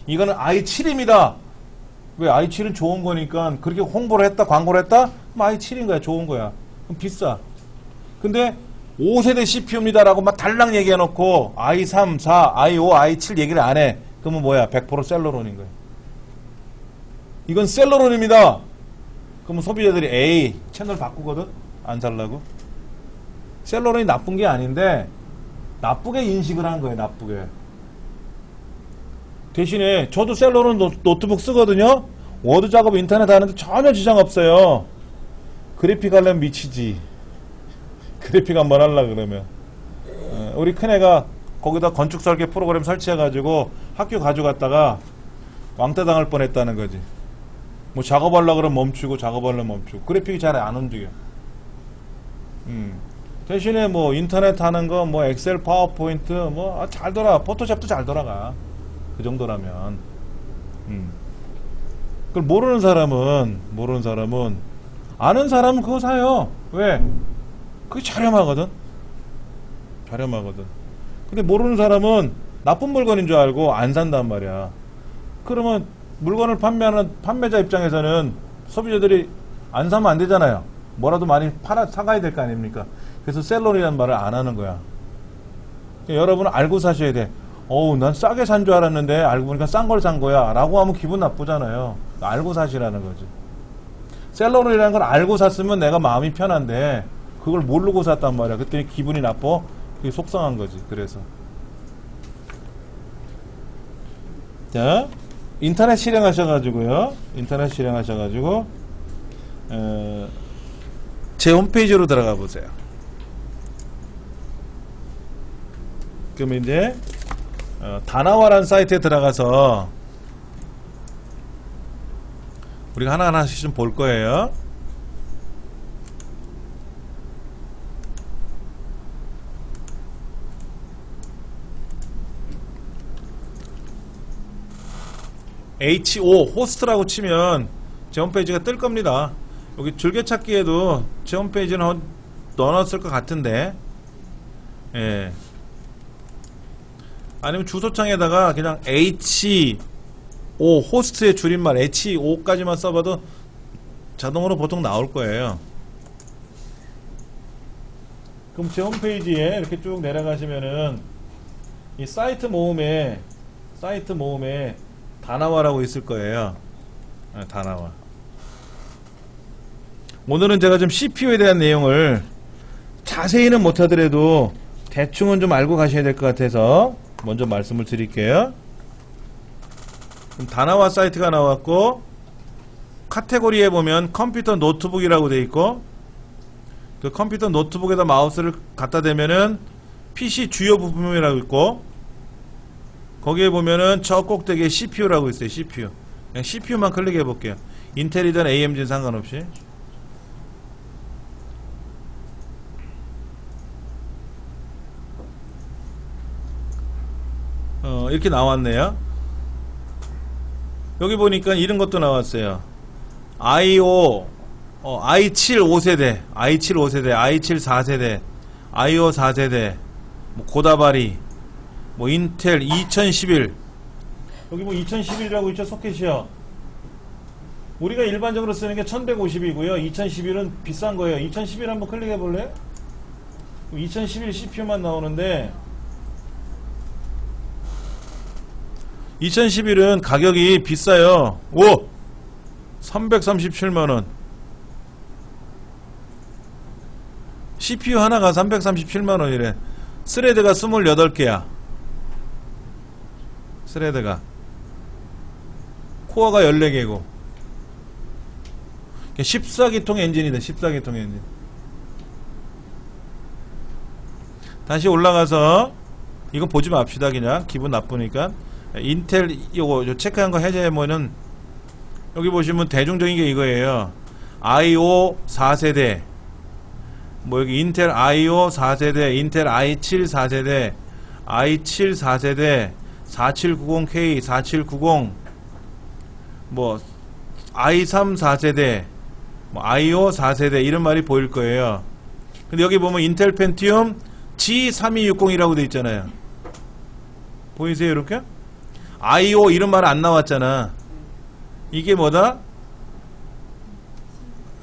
Speaker 1: 이거는 i7입니다. 왜? i7은 좋은 거니까 그렇게 홍보를 했다, 광고를 했다? 그럼 i7인 거야, 좋은 거야. 그럼 비싸. 근데 5세대 CPU입니다 라고 막 달랑 얘기해놓고 i3, 4, i5, i7 얘기를 안 해. 그러면 뭐야? 100% 셀러론인 거야. 이건 셀러론입니다. 그러면 소비자들이 에이, 채널 바꾸거든? 안 살라고? 셀러론이 나쁜 게 아닌데 나쁘게 인식을 한 거예요. 나쁘게. 대신에 저도 셀러론 노트북 쓰거든요. 워드 작업 인터넷 하는데 전혀 지장 없어요. 그래픽 하려면 미치지. 그래픽 한번 하려고 그러면. 우리 큰애가 거기다 건축 설계 프로그램 설치해가지고 학교 가져갔다가 왕따 당할 뻔했다는 거지. 뭐 작업하려고 그러면 멈추고 작업하려면 멈추고. 그래픽이 잘 안 움직여. 대신에 뭐 인터넷 하는 거, 뭐 엑셀, 파워포인트 뭐 잘 돌아. 포토샵도 잘 돌아가. 그 정도라면. 그걸 모르는 사람은 아는 사람은 그거 사요. 왜? 그게 저렴하거든. 근데 모르는 사람은 나쁜 물건인 줄 알고 안 산단 말이야. 그러면 물건을 판매하는 판매자 입장에서는 소비자들이 안 사면 안 되잖아요. 뭐라도 많이 사가야 될 거 아닙니까? 그래서 셀러론이라는 말을 안 하는 거야. 여러분은 알고 사셔야 돼. 난 싸게 산 줄 알았는데 알고 보니까 싼 걸 산 거야 라고 하면 기분 나쁘잖아요. 알고 사시라는 거지. 셀러론이라는 걸 알고 샀으면 내가 마음이 편한데 그걸 모르고 샀단 말이야. 그때 기분이 나빠. 그게 속상한 거지. 그래서 자, 인터넷 실행하셔가지고요. 제 홈페이지로 들어가 보세요. 그럼 이제 다나와라는 사이트에 들어가서 우리가 하나하나씩 좀 볼 거예요. HO 호스트라고 치면 제 홈페이지가 뜰 겁니다. 여기 즐겨찾기에도 제 홈페이지는 넣어놨을 것 같은데, 예. 아니면 주소창에다가 그냥 HO 호스트의 줄임말 HO까지만 써봐도 자동으로 보통 나올 거예요. 그럼 제 홈페이지에 이렇게 쭉 내려가시면은 이 사이트 모음에 다나와라고 있을 거예요. 다나와. 오늘은 제가 좀 CPU에 대한 내용을 자세히는 못하더라도 대충은 좀 알고 가셔야 될 것 같아서 먼저 말씀을 드릴게요. 다나와 사이트가 나왔고, 카테고리에 보면 컴퓨터 노트북이라고 되어 있고, 그 컴퓨터 노트북에다 마우스를 갖다 대면은 PC 주요 부품이라고 있고, 거기에 보면은 저 꼭대기에 CPU라고 있어요. CPU. 그냥 CPU만 클릭해 볼게요. 인텔이든 AMD는 상관없이. 이렇게 나왔네요. 여기 보니까 이런 것도 나왔어요. i7 5세대, i7 5세대, i7 4세대, i5 4세대, 뭐 고다바리, 뭐 인텔 2011. 여기 뭐 2011이라고 있죠, 소켓이요. 우리가 일반적으로 쓰는 게 1150이고요. 2011은 비싼 거예요. 2011 한번 클릭해 볼래요? 2011 CPU만 나오는데, 2011은 가격이 비싸요. 오! 337만원. CPU 하나가 337만원이래. 스레드가 28개야. 스레드가. 코어가 14개고. 14기통 엔진이다. 14기통 엔진. 다시 올라가서, 이거 보지 맙시다. 그냥. 기분 나쁘니까. 인텔 요거 체크한 거 해제하면은 여기 보시면 대중적인 게 이거예요. i5 4세대, 뭐 여기 인텔 i5 4세대, 인텔 i7 4세대, i7 4세대, 4790K, 4790, 뭐 i3 4세대, 뭐 i5 4세대 이런 말이 보일 거예요. 근데 여기 보면 인텔 펜티움 G3260이라고 돼 있잖아요. 보이세요 이렇게? i5 이런 말 안 나왔잖아. 이게 뭐다?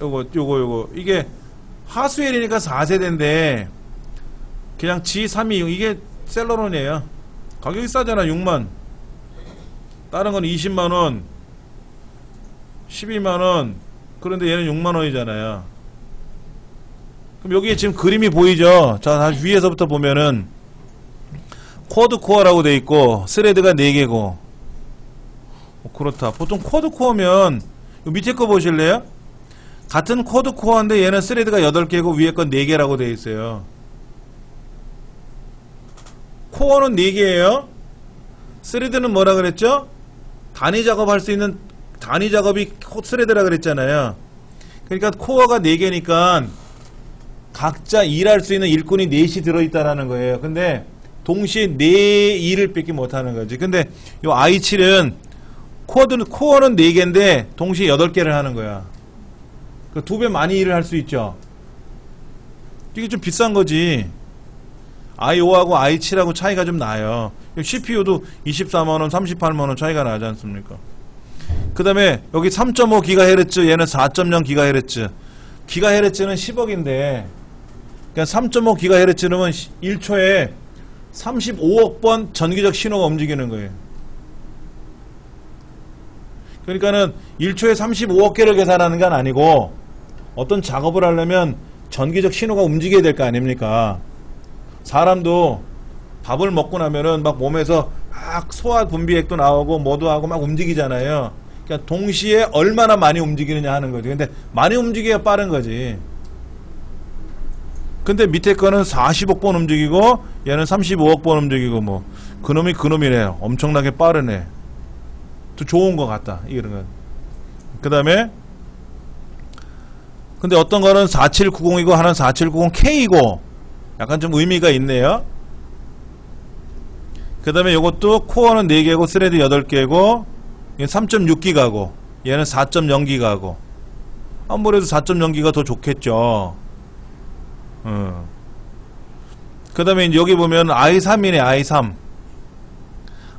Speaker 1: 요거 이게 하수엘이니까 4세대인데 그냥 G320 이게 셀러론이에요. 가격이 싸잖아. 6만. 다른 건 20만원 12만원. 그런데 얘는 6만원이잖아요. 그럼 여기에 지금 그림이 보이죠? 자, 다시 위에서부터 보면은 쿼드코어라고 돼 있고 스레드가 4개고. 그렇다. 보통 쿼드코어면 밑에 거 보실래요? 같은 쿼드코어인데 얘는 스레드가 8개고 위에 건 4개라고 돼 있어요. 코어는 4개예요. 스레드는 뭐라 그랬죠? 단위 작업할 수 있는 단위 작업이 스레드라 그랬잖아요. 그러니까 코어가 4개니까 각자 일할 수 있는 일꾼이 4이 들어있다라는 거예요. 근데 동시에 4일을 뺏기 못하는 거지. 근데 요 i7은 코어는 4개인데 동시에 8개를 하는 거야. 그 2배 많이 일을 할 수 있죠. 이게 좀 비싼 거지. i5하고 i7하고 차이가 좀 나요. CPU도 24만원 38만원 차이가 나지 않습니까? 그 다음에 여기 3.5GHz 얘는 4.0GHz. GHz는 10억인데 그러니까 3.5GHz는 1초에 35억 번 전기적 신호가 움직이는 거예요. 그러니까는 1초에 35억 개를 계산하는 건 아니고 어떤 작업을 하려면 전기적 신호가 움직여야 될 거 아닙니까? 사람도 밥을 먹고 나면은 막 몸에서 막 소화 분비액도 나오고 뭐도 하고 막 움직이잖아요. 그러니까 동시에 얼마나 많이 움직이느냐 하는 거지. 근데 많이 움직여야 빠른 거지. 근데 밑에 거는 40억 번 움직이고 얘는 35억 번 움직이고 뭐 그놈이 그놈이네. 엄청나게 빠르네. 또 좋은 것 같다. 이런 건. 그 다음에 근데 어떤 거는 4790이고 하나는 4790K이고 약간 좀 의미가 있네요. 그 다음에 요것도 코어는 4개고 스레드 8개고 3.6기가고 얘는 4.0기가고 아무래도 4.0기가 더 좋겠죠. 그 다음에 여기 보면 i3이네. i3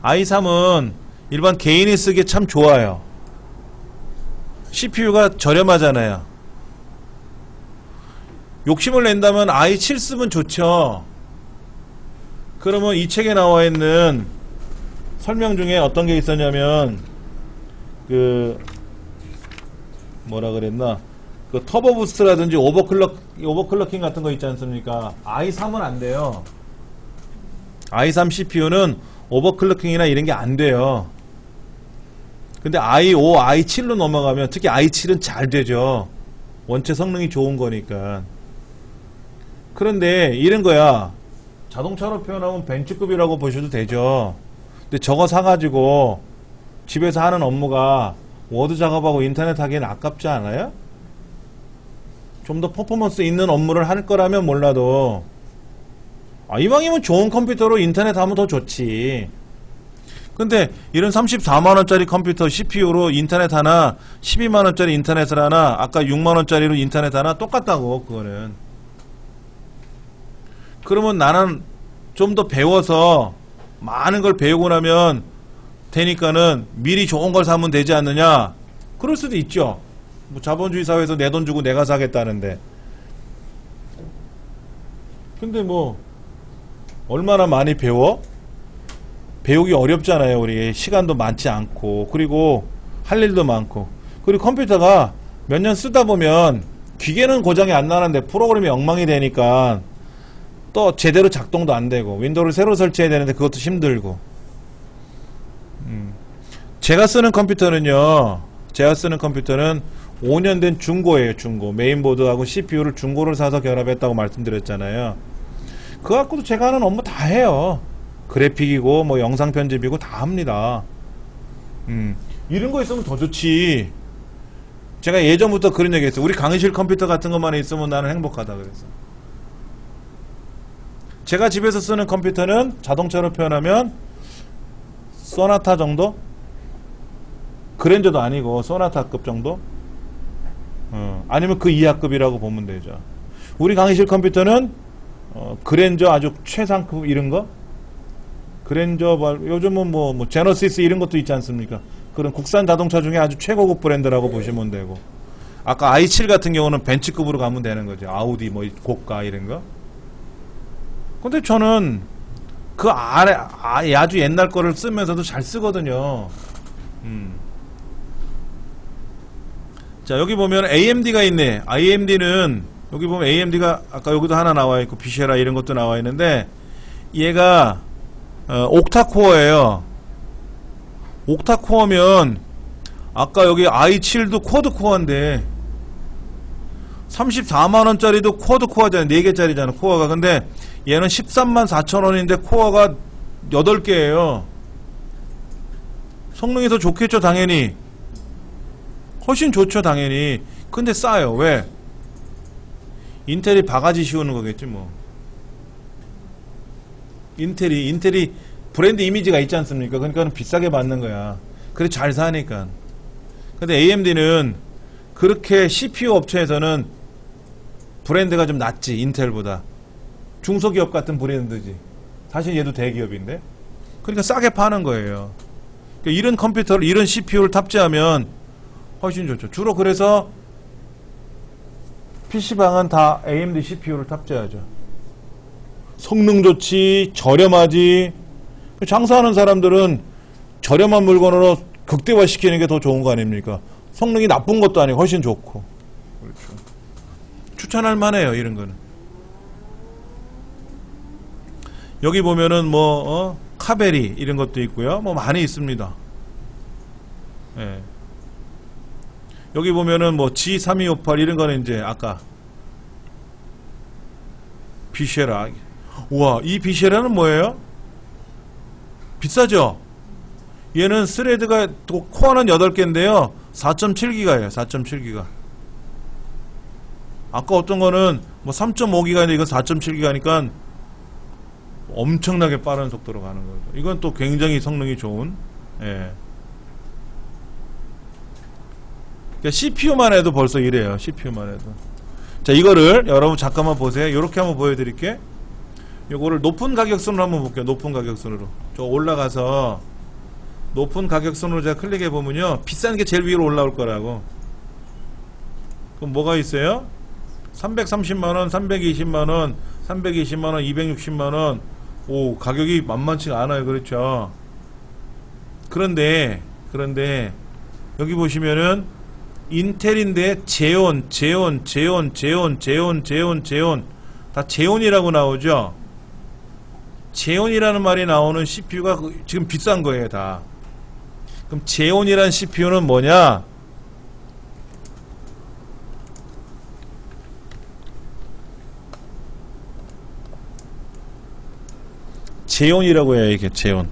Speaker 1: i3은 일반 개인이 쓰기에 참 좋아요. CPU가 저렴하잖아요. 욕심을 낸다면 i7 쓰면 좋죠. 그러면 이 책에 나와 있는 설명 중에 어떤 게 있었냐면 그 뭐라 그랬나 그 터보 부스트라든지 오버클럭킹 같은 거 있지 않습니까? i3은 안 돼요. i3 CPU는 오버클럭킹이나 이런 게 안 돼요. 근데 i5, i7로 넘어가면, 특히 i7은 잘 되죠. 원체 성능이 좋은 거니까. 그런데 이런 거야. 자동차로 표현하면 벤츠급이라고 보셔도 되죠. 근데 저거 사가지고 집에서 하는 업무가 워드 작업하고 인터넷 하기엔 아깝지 않아요? 좀 더 퍼포먼스 있는 업무를 할 거라면 몰라도 이왕이면 좋은 컴퓨터로 인터넷 하면 더 좋지. 근데 이런 34만원짜리 컴퓨터 CPU로 인터넷 하나, 12만원짜리 인터넷을 하나, 아까 6만원짜리로 인터넷 하나 똑같다고. 그거는. 그러면 나는 좀 더 배워서 많은 걸 배우고 나면 되니까는 미리 좋은 걸 사면 되지 않느냐? 그럴 수도 있죠. 뭐 자본주의 사회에서 내 돈 주고 내가 사겠다는데. 근데 뭐 얼마나 많이 배워? 배우기 어렵잖아요. 우리 시간도 많지 않고, 그리고 할 일도 많고, 그리고 컴퓨터가 몇 년 쓰다 보면 기계는 고장이 안 나는데 프로그램이 엉망이 되니까 또 제대로 작동도 안 되고, 윈도우를 새로 설치해야 되는데 그것도 힘들고. 제가 쓰는 컴퓨터는 5년 된 중고예요. 중고. 메인보드하고 CPU를 중고를 사서 결합했다고 말씀드렸잖아요. 그거 갖고도 제가 하는 업무 다 해요. 그래픽이고 뭐 영상 편집이고 다 합니다. 이런 거 있으면 더 좋지. 제가 예전부터 그런 얘기 했어요. 우리 강의실 컴퓨터 같은 것만 있으면 나는 행복하다 그래서. 제가 집에서 쓰는 컴퓨터는 자동차로 표현하면 소나타 정도? 그랜저도 아니고 소나타급 정도? 아니면 그 이하급이라고 보면 되죠. 우리 강의실 컴퓨터는 그랜저 아주 최상급 이런 거? 그랜저, 요즘은 뭐 제너시스 이런 것도 있지 않습니까? 그런 국산 자동차 중에 아주 최고급 브랜드라고 보시면 되고, 아까 i7 같은 경우는 벤츠급으로 가면 되는 거죠. 아우디 뭐 고가 이런 거. 근데 저는 그 아래 아주 옛날 거를 쓰면서도 잘 쓰거든요. 자, 여기 보면 AMD가 있네. AMD는 여기 보면 AMD가 아까 여기도 하나 나와 있고 비쉐라 이런 것도 나와 있는데, 얘가 옥타코어예요. 옥타코어면 아까 여기 i7도 쿼드코어인데 34만원짜리도 쿼드코어잖아요. 4개짜리잖아 코어가. 근데 얘는 13만 4천원인데 코어가 8개예요. 성능이 더 좋겠죠 당연히. 훨씬 좋죠 당연히. 근데 싸요. 왜? 인텔이 바가지 씌우는 거겠지 뭐. 인텔이 브랜드 이미지가 있지 않습니까? 그러니까 비싸게 받는 거야. 그래 잘 사니까. 근데 AMD는 그렇게 CPU 업체에서는 브랜드가 좀 낫지. 인텔보다. 중소기업 같은 브랜드지. 사실 얘도 대기업인데. 그러니까 싸게 파는 거예요. 그러니까 이런 컴퓨터를, 이런 CPU를 탑재하면 훨씬 좋죠. 주로 그래서 PC방은 다 AMD CPU를 탑재하죠. 성능 좋지, 저렴하지. 장사하는 사람들은 저렴한 물건으로 극대화 시키는 게 더 좋은 거 아닙니까? 성능이 나쁜 것도 아니고 훨씬 좋고. 그렇죠. 추천할 만해요, 이런 거는. 여기 보면은 카베리 이런 것도 있고요. 뭐 많이 있습니다. 예. 여기 보면은 G3258 이런 거는 이제 아까 비쉐라. 우와, 이 비쉐라는 뭐예요? 비싸죠? 얘는 스레드가 코어는 8개인데요 4.7기가예요 4.7기가. 아까 어떤 거는 3.5기가인데 이건 4.7기가니까 엄청나게 빠른 속도로 가는 거죠. 이건 또 굉장히 성능이 좋은. 예. 그러니까 CPU만 해도 벌써 이래요. CPU만 해도. 자, 이거를 여러분 잠깐만 보세요. 이렇게 한번 보여드릴게. 요거를 높은 가격선으로 한번 볼게요. 높은 가격선으로. 저 올라가서 높은 가격선으로 제가 클릭해 보면요, 비싼 게 제일 위로 올라올 거라고. 그럼 뭐가 있어요? 330만원, 320만원, 320만원, 260만원. 오, 가격이 만만치가 않아요. 그렇죠? 그런데 여기 보시면은 인텔인데 제온 다 제온이라고 나오죠. 제온이라는 말이 나오는 CPU가 지금 비싼 거예요, 다. 그럼 제온이라는 CPU는 뭐냐? 제온이라고 해요, 이게 제온.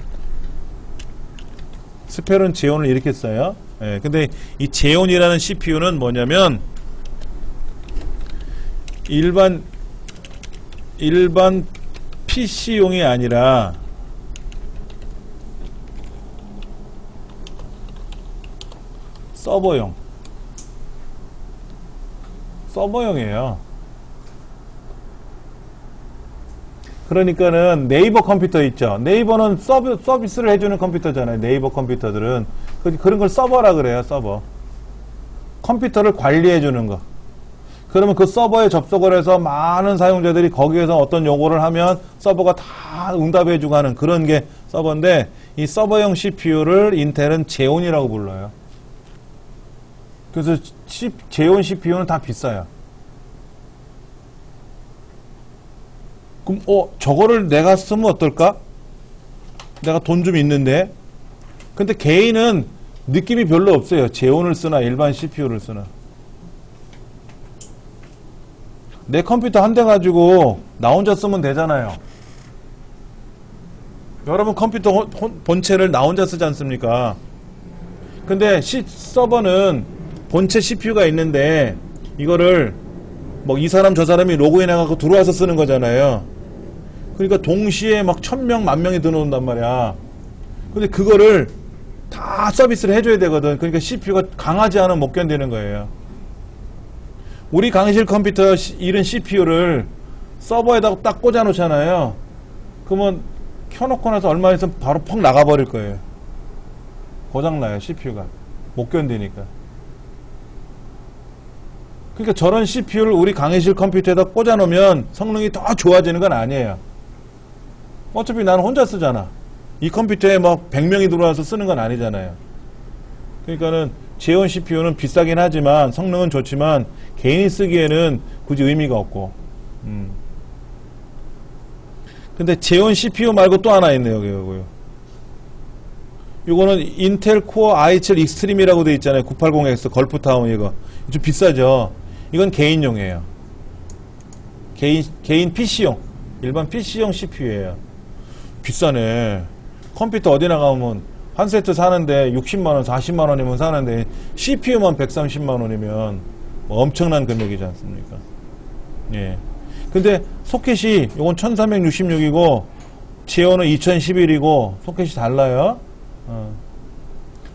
Speaker 1: 스펠은 제온을 이렇게 써요. 예, 근데 이 제온이라는 CPU는 뭐냐면 일반 PC용이 아니라 서버용이에요. 그러니까는 네이버 컴퓨터 있죠. 네이버는 서비스를 해주는 컴퓨터잖아요. 네이버 컴퓨터들은 그런 걸 서버라 그래요. 서버. 컴퓨터를 관리해주는 거. 그러면 그 서버에 접속을 해서 많은 사용자들이 거기에서 어떤 요구를 하면 서버가 다 응답해주고 하는 그런 게 서버인데, 이 서버용 CPU를 인텔은 제온이라고 불러요. 그래서 제온 CPU는 다 비싸요. 그럼 저거를 내가 쓰면 어떨까? 내가 돈 좀 있는데. 근데 개인은 느낌이 별로 없어요. 제온을 쓰나 일반 CPU를 쓰나. 내 컴퓨터 한 대 가지고 나 혼자 쓰면 되잖아요. 여러분 컴퓨터 본체를 나 혼자 쓰지 않습니까? 근데 서버는 본체 CPU가 있는데 이거를 뭐 이 사람 저 사람이 로그인해갖고 들어와서 쓰는 거잖아요. 그러니까 동시에 막 1000명, 10,000명이 들어온단 말이야. 근데 그거를 다 서비스를 해줘야 되거든. 그러니까 CPU가 강하지 않으면 못 견디는 거예요. 우리 강의실 컴퓨터 이런 CPU를 서버에다가 딱 꽂아 놓잖아요. 그러면 켜놓고 나서 얼마 있으면 바로 퍽 나가버릴 거예요. 고장나요, CPU가. 못 견디니까. 그러니까 저런 CPU를 우리 강의실 컴퓨터에다 꽂아 놓으면 성능이 더 좋아지는 건 아니에요. 어차피 나는 혼자 쓰잖아. 이 컴퓨터에 막 100명이 들어와서 쓰는 건 아니잖아요. 그러니까는 제온 CPU는 비싸긴 하지만 성능은 좋지만 개인이 쓰기에는 굳이 의미가 없고. 근데 제온 CPU 말고 또 하나 있네요. 여기. 요거는 인텔 코어 i7 익스트림이라고 돼 있잖아요. 980X 걸프타운 이거. 좀 비싸죠. 이건 개인용이에요. 개인 PC용. 일반 PC용 CPU예요. 비싸네. 컴퓨터 어디 나가면 한 세트 사는데 60만원, 40만원이면 사는데 CPU만 130만원이면 뭐 엄청난 금액이지 않습니까? 예. 근데 소켓이 요건 1366이고 제어는 2011이고 소켓이 달라요.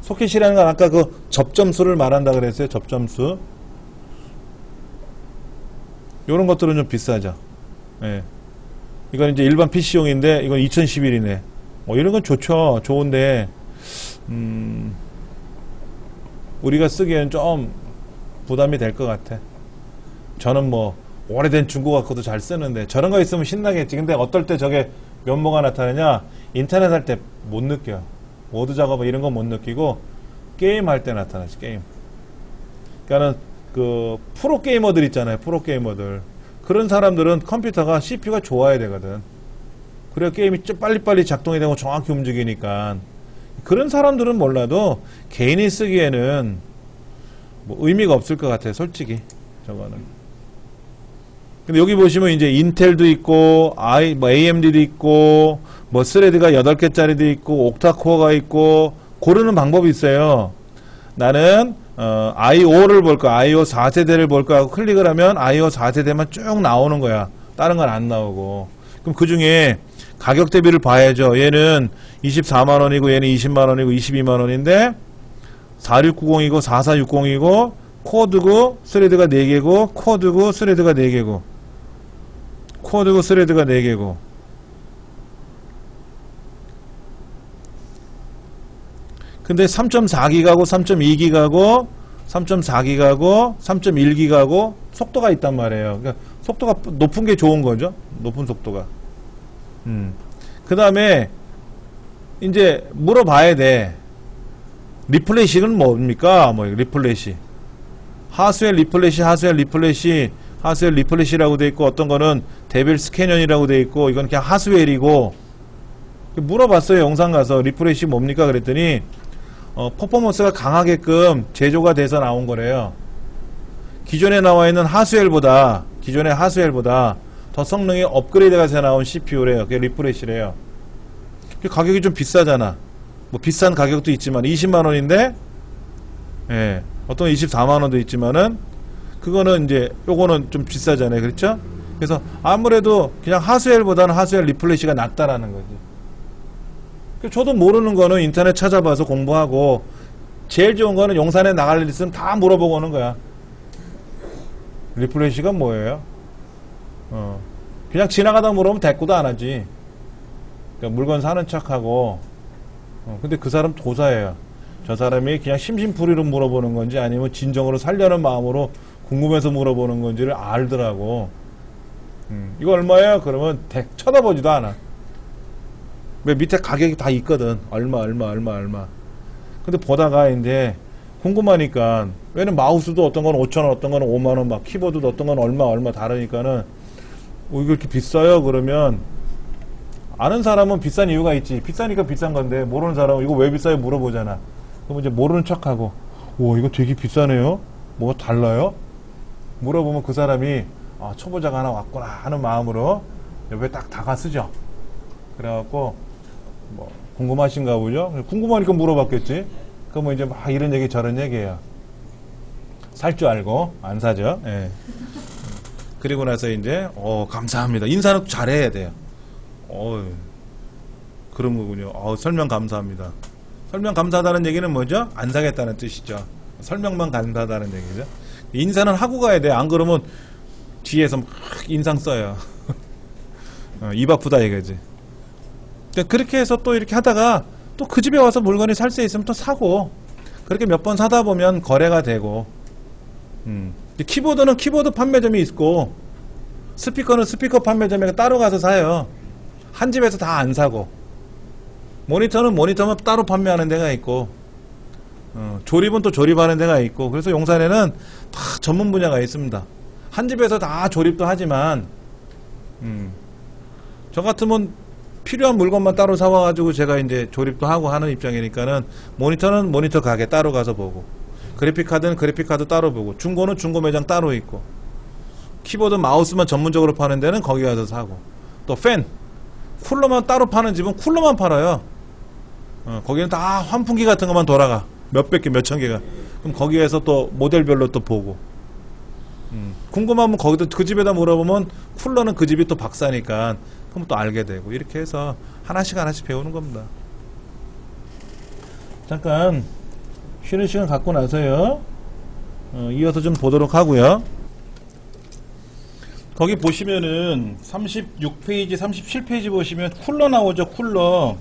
Speaker 1: 소켓이라는 건 아까 그 접점수를 말한다 그랬어요. 접점수. 요런 것들은 좀 비싸죠. 예. 이건 이제 일반 PC용인데 이건 2011이네. 이런 건 좋죠. 좋은데 우리가 쓰기에는 좀 부담이 될 것 같아. 저는 뭐 오래된 중고가 코드 잘 쓰는데 저런 거 있으면 신나겠지. 근데 어떨 때 저게 면모가 나타나냐? 인터넷 할 때 못 느껴. 모드 작업 이런 건 못 느끼고 게임 할 때 나타나지. 게임. 그러니까는 그 프로 게이머들 있잖아요. 프로 게이머들. 그런 사람들은 컴퓨터가 CPU가 좋아야 되거든. 그래야 게임이 좀 빨리빨리 작동이 되고 정확히 움직이니까. 그런 사람들은 몰라도 개인이 쓰기에는 뭐 의미가 없을 것 같아요. 솔직히 저거는. 근데 여기 보시면 이제 인텔도 있고 뭐 AMD도 있고 뭐 스레드가 8개짜리도 있고 옥타코어가 있고 고르는 방법이 있어요. 나는 IO를 볼까 IO 4세대를 볼까 하고 클릭을 하면 IO 4세대만 쭉 나오는 거야. 다른 건 안 나오고. 그럼 그 중에 가격 대비를 봐야죠. 얘는 24만원이고 얘는 20만원이고 22만원인데 4690이고 4460이고 코어드고 스레드가 4개고 코어드고 스레드가 4개고 코어드고 스레드가 4개고 근데 3.4기가고 3.2기가고 3.4기가고 3.1기가고 속도가 있단 말이에요. 그러니까 속도가 높은 게 좋은 거죠. 높은 속도가. 그 다음에 이제 물어봐야 돼. 리플래시는 뭡니까? 뭐 리플래시. 하스웰 리플래시라고 돼 있고, 어떤 거는 데빌 스캐년이라고 돼 있고, 이건 그냥 하스웰이고. 물어봤어요, 영상 가서. 리플래시 뭡니까? 그랬더니 퍼포먼스가 강하게끔 제조가 돼서 나온 거래요. 기존에 나와 있는 하스웰보다 더 성능이 업그레이드가 돼서 나온 CPU래요. 그게 리프레시래요. 가격이 좀 비싸잖아. 뭐 비싼 가격도 있지만 20만원인데, 예, 어떤 24만원도 있지만은, 그거는 이제 요거는 좀 비싸잖아요. 그렇죠? 그래서 아무래도 그냥 하스웰보다는 하스웰 리플래시가 낫다라는 거지. 저도 모르는 거는 인터넷 찾아봐서 공부하고, 제일 좋은 거는 용산에 나갈 일 있으면 다 물어보고 오는 거야. 리플래시가 뭐예요? 그냥 지나가다 물어보면 대꾸도 안 하지. 그러니까 물건 사는 척하고. 근데 그 사람 도사예요. 저 사람이 그냥 심심풀이로 물어보는 건지 아니면 진정으로 살려는 마음으로 궁금해서 물어보는 건지를 알더라고. 이거 얼마예요? 그러면 쳐다보지도 않아. 왜 밑에 가격이 다 있거든. 얼마. 근데 보다가 이제 궁금하니까, 왜냐면 마우스도 어떤 건 5,000원, 어떤 건 5만원, 막 키보드도 어떤 건 얼마 다르니까는, 이거 이렇게 비싸요? 그러면, 아는 사람은 비싼 이유가 있지. 비싸니까 비싼 건데, 모르는 사람은 이거 왜 비싸요? 물어보잖아. 그럼 이제 모르는 척하고, 오, 이거 되게 비싸네요? 뭐가 달라요? 물어보면 그 사람이, 아, 초보자가 하나 왔구나 하는 마음으로 옆에 딱 다가서죠. 그래갖고, 뭐, 궁금하신가 보죠? 궁금하니까 물어봤겠지? 그러면 이제 막 이런 얘기 저런 얘기예요. 살 줄 알고, 안 사죠? 예. 그리고 나서 이제, 감사합니다. 인사는 잘해야 돼요. 그런 거군요. 설명 감사합니다. 설명 감사하다는 얘기는 뭐죠? 안 사겠다는 뜻이죠. 설명만 감사하다는 얘기죠. 인사는 하고 가야 돼. 안 그러면 뒤에서 막 인상 써요. 입 아프다 이거지. 그렇게 해서 또 이렇게 하다가 또 그 집에 와서 물건이 살 수 있으면 또 사고, 그렇게 몇 번 사다 보면 거래가 되고, 키보드는 키보드 판매점이 있고, 스피커는 스피커 판매점에 따로 가서 사요. 한 집에서 다 안 사고, 모니터는 모니터만 따로 판매하는 데가 있고, 조립은 또 조립하는 데가 있고, 그래서 용산에는 다 전문 분야가 있습니다. 한 집에서 다 조립도 하지만, 저 같으면 필요한 물건만 따로 사와가지고 제가 이제 조립도 하고 하는 입장이니까는, 모니터는 모니터 가게 따로 가서 보고, 그래픽카드는 그래픽카드 따로 보고, 중고는 중고 매장 따로 있고, 키보드 마우스만 전문적으로 파는 데는 거기 가서 사고, 또 쿨러만 따로 파는 집은 쿨러만 팔아요. 거기는 다 환풍기 같은 것만 돌아가. 몇백 개, 몇천 개가. 그럼 거기에서 또 모델별로 또 보고. 궁금하면 거기도 그 집에다 물어보면 쿨러는 그 집이 또 박사니까 그럼 또 알게 되고, 이렇게 해서 하나씩 배우는 겁니다. 잠깐 쉬는 시간 갖고 나서요. 이어서 좀 보도록 하고요. 거기 보시면은 36페이지, 37페이지 보시면 쿨러 나오죠, 쿨러.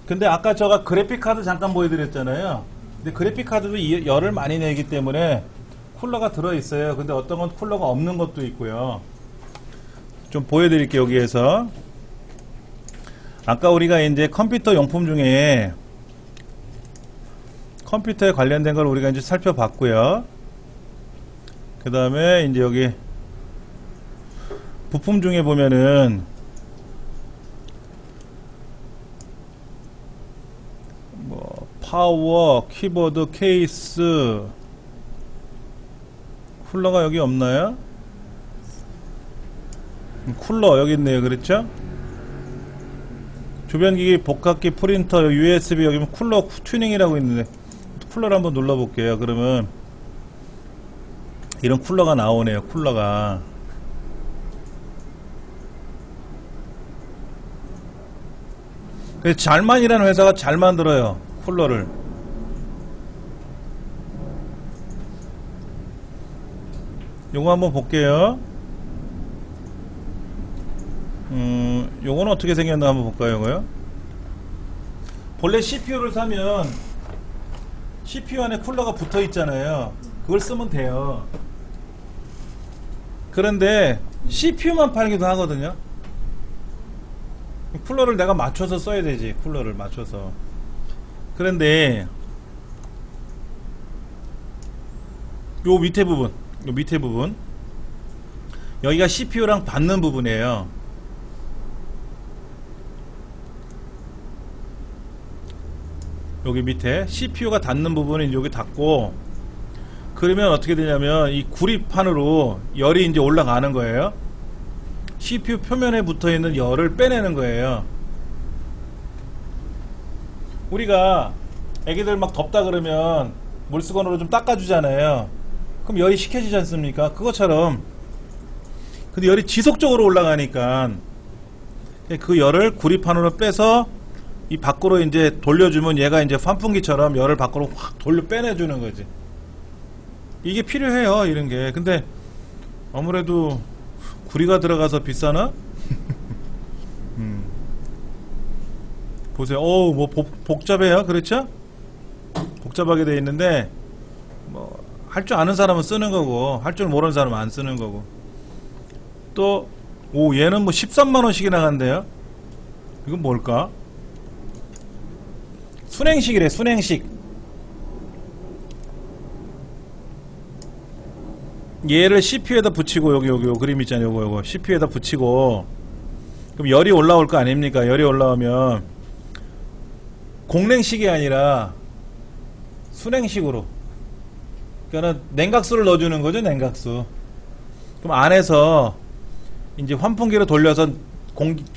Speaker 1: 근데 아까 제가 그래픽카드 잠깐 보여드렸잖아요. 근데 그래픽카드도 열을 많이 내기 때문에 쿨러가 들어있어요. 근데 어떤 건 쿨러가 없는 것도 있고요. 좀 보여드릴게요, 여기에서. 아까 우리가 이제 컴퓨터 용품 중에 컴퓨터에 관련된 걸 우리가 이제 살펴봤고요. 그 다음에 이제 여기 부품 중에 보면은 뭐 파워, 키보드, 케이스, 쿨러가 여기 없나요? 쿨러 여기 있네요. 그렇죠? 주변기기, 복합기, 프린터, USB, 여기 쿨러 튜닝이라고 있는데, 쿨러를 한번 눌러 볼게요. 그러면 이런 쿨러가 나오네요. 쿨러가. 그래서 잘만이라는 회사가 잘 만들어요, 쿨러를. 요거 한번 볼게요. 요거는 어떻게 생겼나 한번 볼까요? 이거요? 본래 CPU를 사면 CPU 안에 쿨러가 붙어 있잖아요. 그걸 쓰면 돼요. 그런데 CPU만 팔기도 하거든요. 쿨러를 내가 맞춰서 써야 되지. 쿨러를 맞춰서. 그런데 요 밑에 부분, 요 밑에 부분, 여기가 CPU랑 닿는 부분이에요. 여기 밑에 CPU가 닿는 부분은 여기 닿고, 그러면 어떻게 되냐면 이 구리판으로 열이 이제 올라가는 거예요. CPU 표면에 붙어 있는 열을 빼내는 거예요. 우리가 애기들 막 덥다 그러면 물수건으로 좀 닦아주잖아요. 그럼 열이 식혀지지 않습니까? 그것처럼. 근데 열이 지속적으로 올라가니까 그 열을 구리판으로 빼서 이 밖으로 이제 돌려주면 얘가 이제 환풍기처럼 열을 밖으로 확 돌려 빼내주는 거지. 이게 필요해요, 이런 게. 근데 아무래도 구리가 들어가서 비싸나? 보세요. 어우, 뭐 복잡해요, 그렇죠? 복잡하게 돼 있는데 뭐 할 줄 아는 사람은 쓰는 거고, 할 줄 모르는 사람은 안 쓰는 거고. 또, 오, 얘는 뭐 13만원씩이나 간대요. 이건 뭘까? 순행식이래, 순행식. 얘를 CPU에다 붙이고, 여기 요 그림 있잖아요. 요거 CPU에다 붙이고, 그럼 열이 올라올 거 아닙니까? 열이 올라오면 공냉식이 아니라 순행식으로, 그러니까 냉각수를 넣어주는 거죠, 냉각수. 그럼 안에서 이제 환풍기로 돌려서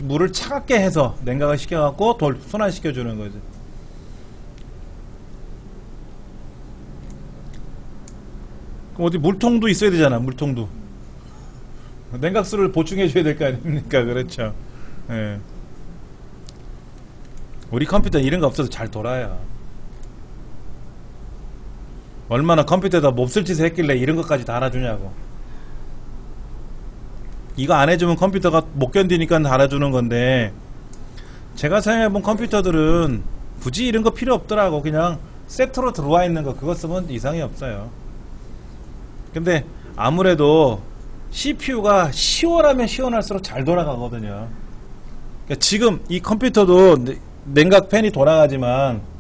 Speaker 1: 물을 차갑게 해서 냉각을 시켜갖고 순환시켜주는 거죠. 그럼 어디 물통도 있어야 되잖아, 물통도. 냉각수를 보충해줘야 될 거 아닙니까? 그렇죠. 예. 우리 컴퓨터는 이런 거 없어서 잘 돌아요. 얼마나 컴퓨터에다 몹쓸 짓을 했길래 이런 것까지 다 알아주냐고. 이거 안 해주면 컴퓨터가 못 견디니까 달아주는 건데, 제가 사용해본 컴퓨터들은 굳이 이런 거 필요 없더라고. 그냥 세트로 들어와 있는 거 그거 쓰면 이상이 없어요. 근데 아무래도 CPU가 시원하면 시원할수록 잘 돌아가거든요. 그러니까 지금 이 컴퓨터도 냉각 팬이 돌아가지만,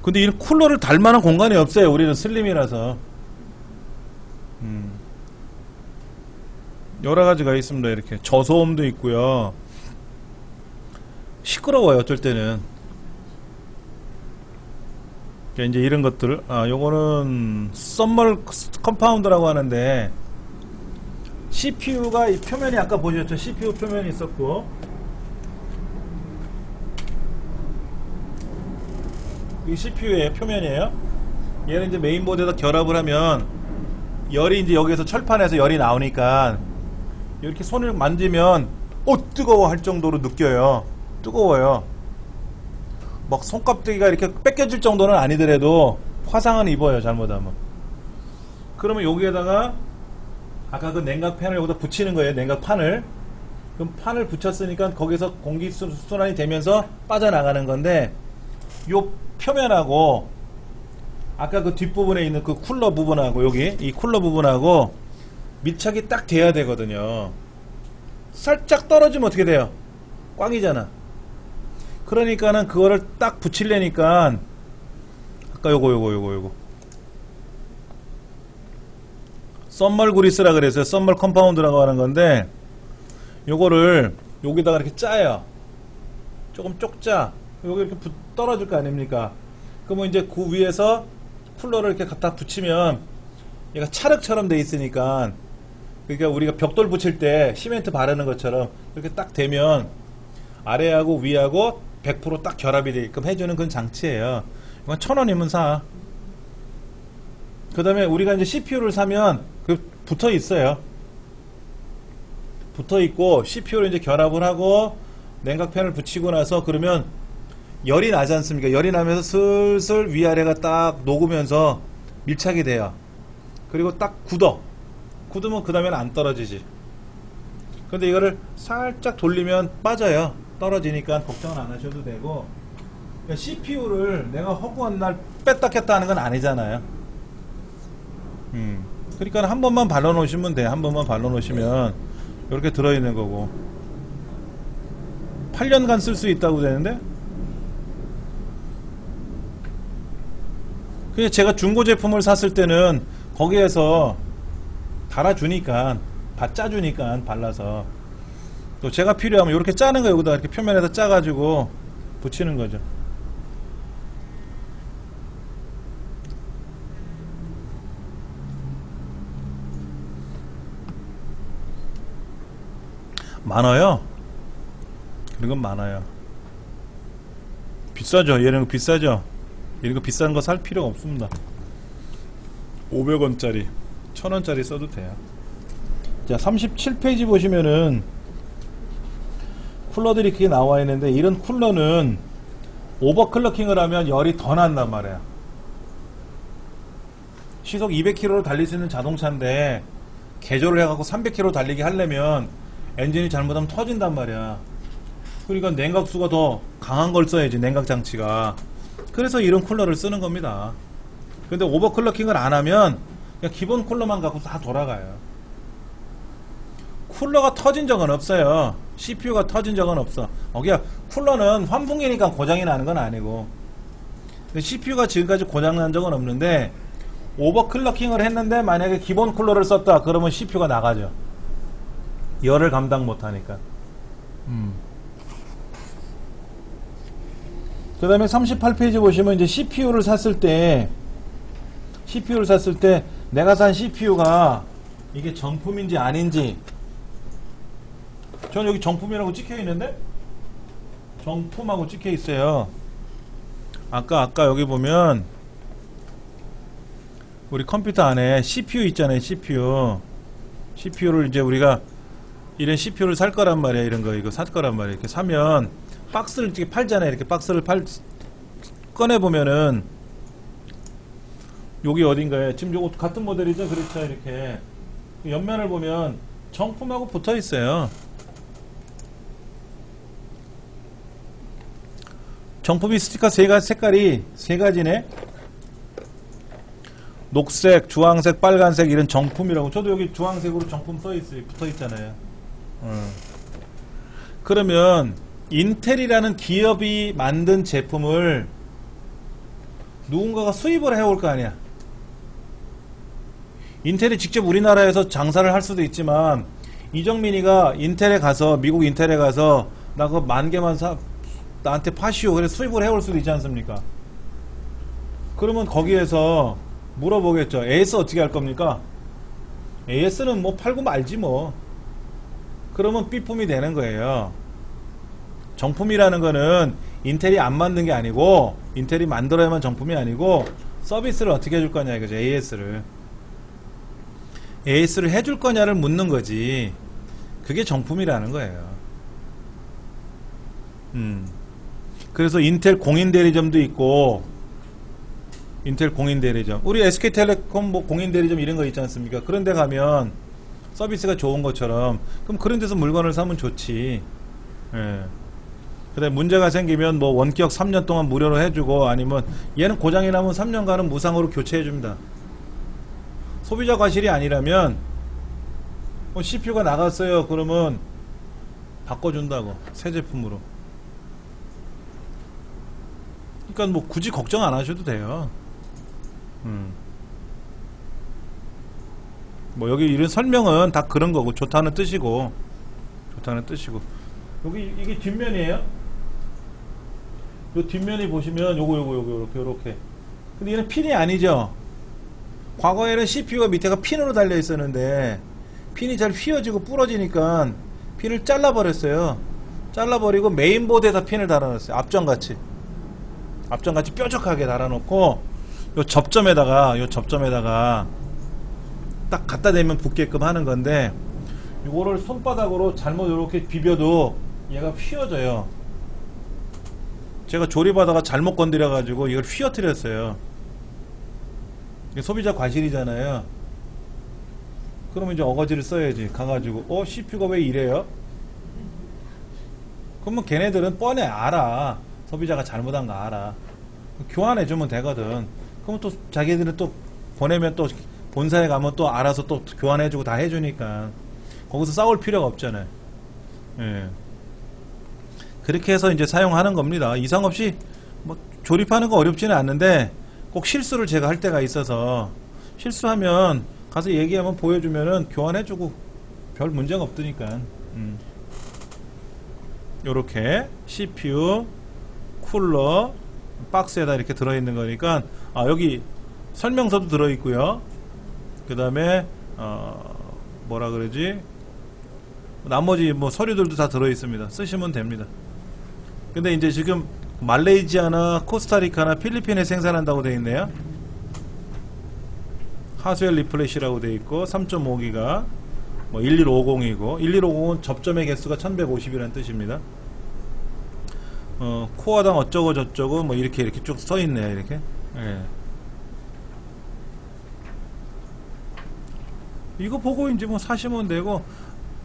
Speaker 1: 근데 이 쿨러를 달 만한 공간이 없어요. 우리는 슬림이라서. 여러 가지가 있습니다. 이렇게 저소음도 있고요. 시끄러워요, 어쩔 때는. 그러니까 이제 이런 것들, 요거는 썸멀 컴파운드라고 하는데, CPU가 이 표면이 아까 보셨죠? CPU 표면이 있었고, 이 CPU의 표면이에요. 얘는 이제 메인보드에다 결합을 하면 열이 이제 여기에서 철판에서 열이 나오니까 이렇게 손을 만지면 뜨거워 할 정도로 느껴요. 뜨거워요. 막 손깍대기가 이렇게 뺏겨질 정도는 아니더라도 화상은 입어요, 잘못하면. 그러면 여기에다가 아까 그 냉각팬을 여기다 붙이는 거예요, 냉각판을. 그럼 판을 붙였으니까 거기서 공기 순환이 되면서 빠져나가는 건데, 요 표면하고 아까 그 뒷부분에 있는 그 쿨러 부분하고 여기 이 쿨러 부분하고 밀착이 딱 돼야 되거든요. 살짝 떨어지면 어떻게 돼요? 꽝이잖아. 그러니까는 그거를 딱 붙이려니까 아까 요거 썸멀 그리스라 그랬어요. 썸멀 컴파운드라고 하는 건데, 요거를 여기다가 이렇게 짜요. 조금 쪽짜. 여기 이렇게 떨어질 거 아닙니까? 그러면 이제 그 위에서 쿨러를 이렇게 갖다 붙이면 얘가 찰흙처럼 돼 있으니까, 그러니까 우리가 벽돌 붙일 때 시멘트 바르는 것처럼 이렇게 딱 되면 아래하고 위하고 100% 딱 결합이 되게끔 해주는 그런 장치예요. 이건 1,000원이면 사. 그 다음에 우리가 이제 CPU를 사면 그 붙어 있어요. 붙어 있고 CPU를 이제 결합을 하고 냉각팬을 붙이고 나서 그러면 열이 나지 않습니까? 열이 나면서 슬슬 위아래가 딱 녹으면서 밀착이 돼요. 그리고 딱 굳으면 그 다음에는 안 떨어지지. 근데 이거를 살짝 돌리면 빠져요. 떨어지니까 걱정은 안 하셔도 되고. 그러니까 CPU를 내가 허구한 날 뺐다 꼈다 하는 건 아니잖아요. 그러니까 한 번만 발라 놓으시면 돼. 한 번만 발라 놓으시면 이렇게 들어있는 거고. 8년간 쓸 수 있다고 되는데, 그냥 제가 중고 제품을 샀을 때는 거기에서 달아주니까, 짜주니까 발라서. 또 제가 필요하면 이렇게 짜는 거 여기다 이렇게 표면에다 짜가지고 붙이는 거죠. 많아요. 이런 건 많아요. 비싸죠. 얘는 비싸죠. 이런 거 비싼 거 살 필요가 없습니다. 500원짜리 1000원짜리 써도 돼요. 자, 37페이지 보시면은 쿨러들이 크게 나와 있는데, 이런 쿨러는 오버클럭킹을 하면 열이 더 난단 말이야. 시속 200km로 달릴 수 있는 자동차인데 개조를 해갖고 300km 달리게 하려면 엔진이 잘못하면 터진단 말이야. 그러니까 냉각수가 더 강한 걸 써야지, 냉각 장치가. 그래서 이런 쿨러를 쓰는 겁니다. 근데 오버클럭킹을 안 하면 그냥 기본 쿨러만 갖고 다 돌아가요. 쿨러가 터진 적은 없어요. CPU가 터진 적은 없어. 그냥 쿨러는 환풍기니까 고장이 나는 건 아니고. 근데 CPU가 지금까지 고장 난 적은 없는데, 오버클럭킹을 했는데 만약에 기본 쿨러를 썼다 그러면 CPU가 나가죠. 열을 감당 못하니까. 그 다음에 38페이지 보시면 이제 CPU를 샀을 때 내가 산 CPU가 이게 정품인지 아닌지. 전 여기 정품이라고 찍혀 있는데, 정품하고 찍혀 있어요. 아까 여기 보면 우리 컴퓨터 안에 CPU 있잖아요. CPU를 이제 우리가 이런 CPU를 살 거란 말이야. 이런 거 이거 살 거란 말이야. 이렇게 사면 박스를 이렇게 팔잖아요. 이렇게 박스를 꺼내 보면은 여기 어딘가에 지금 요거 같은 모델이죠. 그렇죠. 이렇게 옆면을 보면 정품하고 붙어 있어요. 정품이 스티커 색깔이 세 가지네. 녹색, 주황색, 빨간색 이런 정품이라고. 저도 여기 주황색으로 정품 붙어 있잖아요. 그러면 인텔이라는 기업이 만든 제품을 누군가가 수입을 해올 거 아니야. 인텔이 직접 우리나라에서 장사를 할 수도 있지만, 이정민이가 인텔에 가서, 미국 인텔에 가서 나 그거 10,000개만 나한테 파시오. 그래서 수입을 해올 수도 있지 않습니까? 그러면 거기에서 물어보겠죠. AS 어떻게 할 겁니까? AS는 뭐 팔고 말지 뭐. 그러면 B품이 되는 거예요. 정품이라는 거는 인텔이 안 만든 게 아니고, 인텔이 만들어야만 정품이 아니고, 서비스를 어떻게 해줄 거냐 이거죠. AS를 해줄 거냐를 묻는 거지. 그게 정품이라는 거예요. 그래서 인텔 공인 대리점도 있고, 인텔 공인 대리점, 우리 SK텔레콤 뭐 공인 대리점 이런 거 있지 않습니까? 그런 데 가면 서비스가 좋은 것처럼, 그럼 그런 데서 물건을 사면 좋지. 예. 그다음에 문제가 생기면 뭐 원격 3년 동안 무료로 해주고, 아니면 얘는 고장이 나면 3년간은 무상으로 교체해줍니다. 소비자 과실이 아니라면 CPU가 나갔어요. 그러면 바꿔준다고, 새 제품으로. 그러니까 뭐 굳이 걱정 안 하셔도 돼요. 뭐 여기 이런 설명은 다 그런 거고, 좋다는 뜻이고. 여기 이게 뒷면이에요. 요 뒷면이 보시면 요렇게. 근데 얘는 핀이 아니죠. 과거에는 CPU가 밑에가 핀으로 달려 있었는데 핀이 잘 휘어지고 부러지니까 핀을 잘라버렸어요. 잘라버리고 메인보드에다 핀을 달아놨어요. 앞전같이 뾰족하게 달아놓고, 요 접점에다가 딱 갖다 대면 붙게끔 하는 건데, 요거를 손바닥으로 잘못 이렇게 비벼도 얘가 휘어져요. 제가 조립하다가 잘못 건드려 가지고 이걸 휘어뜨렸어요. 이게 소비자 과실이잖아요. 그러면 이제 어거지를 써야지. 가가지고 CPU가 왜 이래요? 그러면 걔네들은 뻔히 알아. 소비자가 잘못한 거 알아. 교환해주면 되거든. 그러면 또 자기들은 또 보내면 또 본사에 가면 또 알아서 또 교환해주고 다 해주니까 거기서 싸울 필요가 없잖아요. 예. 그렇게 해서 이제 사용하는 겁니다. 이상 없이 뭐 조립하는 거 어렵지는 않는데 꼭 실수를 제가 할 때가 있어서 실수하면 가서 얘기하면 보여주면은 교환해주고 별 문제가 없으니까. 요렇게 CPU, 쿨러, 박스에다 이렇게 들어있는 거니까, 여기 설명서도 들어있고요. 그 다음에 뭐라 그러지, 나머지 뭐 서류들도 다 들어있습니다. 쓰시면 됩니다. 근데 이제 지금 말레이시아나 코스타리카나 필리핀에 생산한다고 되어 있네요. 하스웰 리플래시라고 되어 있고 3.5기가 뭐 1150이고, 1150은 접점의 개수가 1150이라는 뜻입니다. 코어당 어쩌고 저쩌고 뭐 이렇게 쭉 써있네요. 이렇게. 예. 이거 보고 이제 뭐 사시면 되고,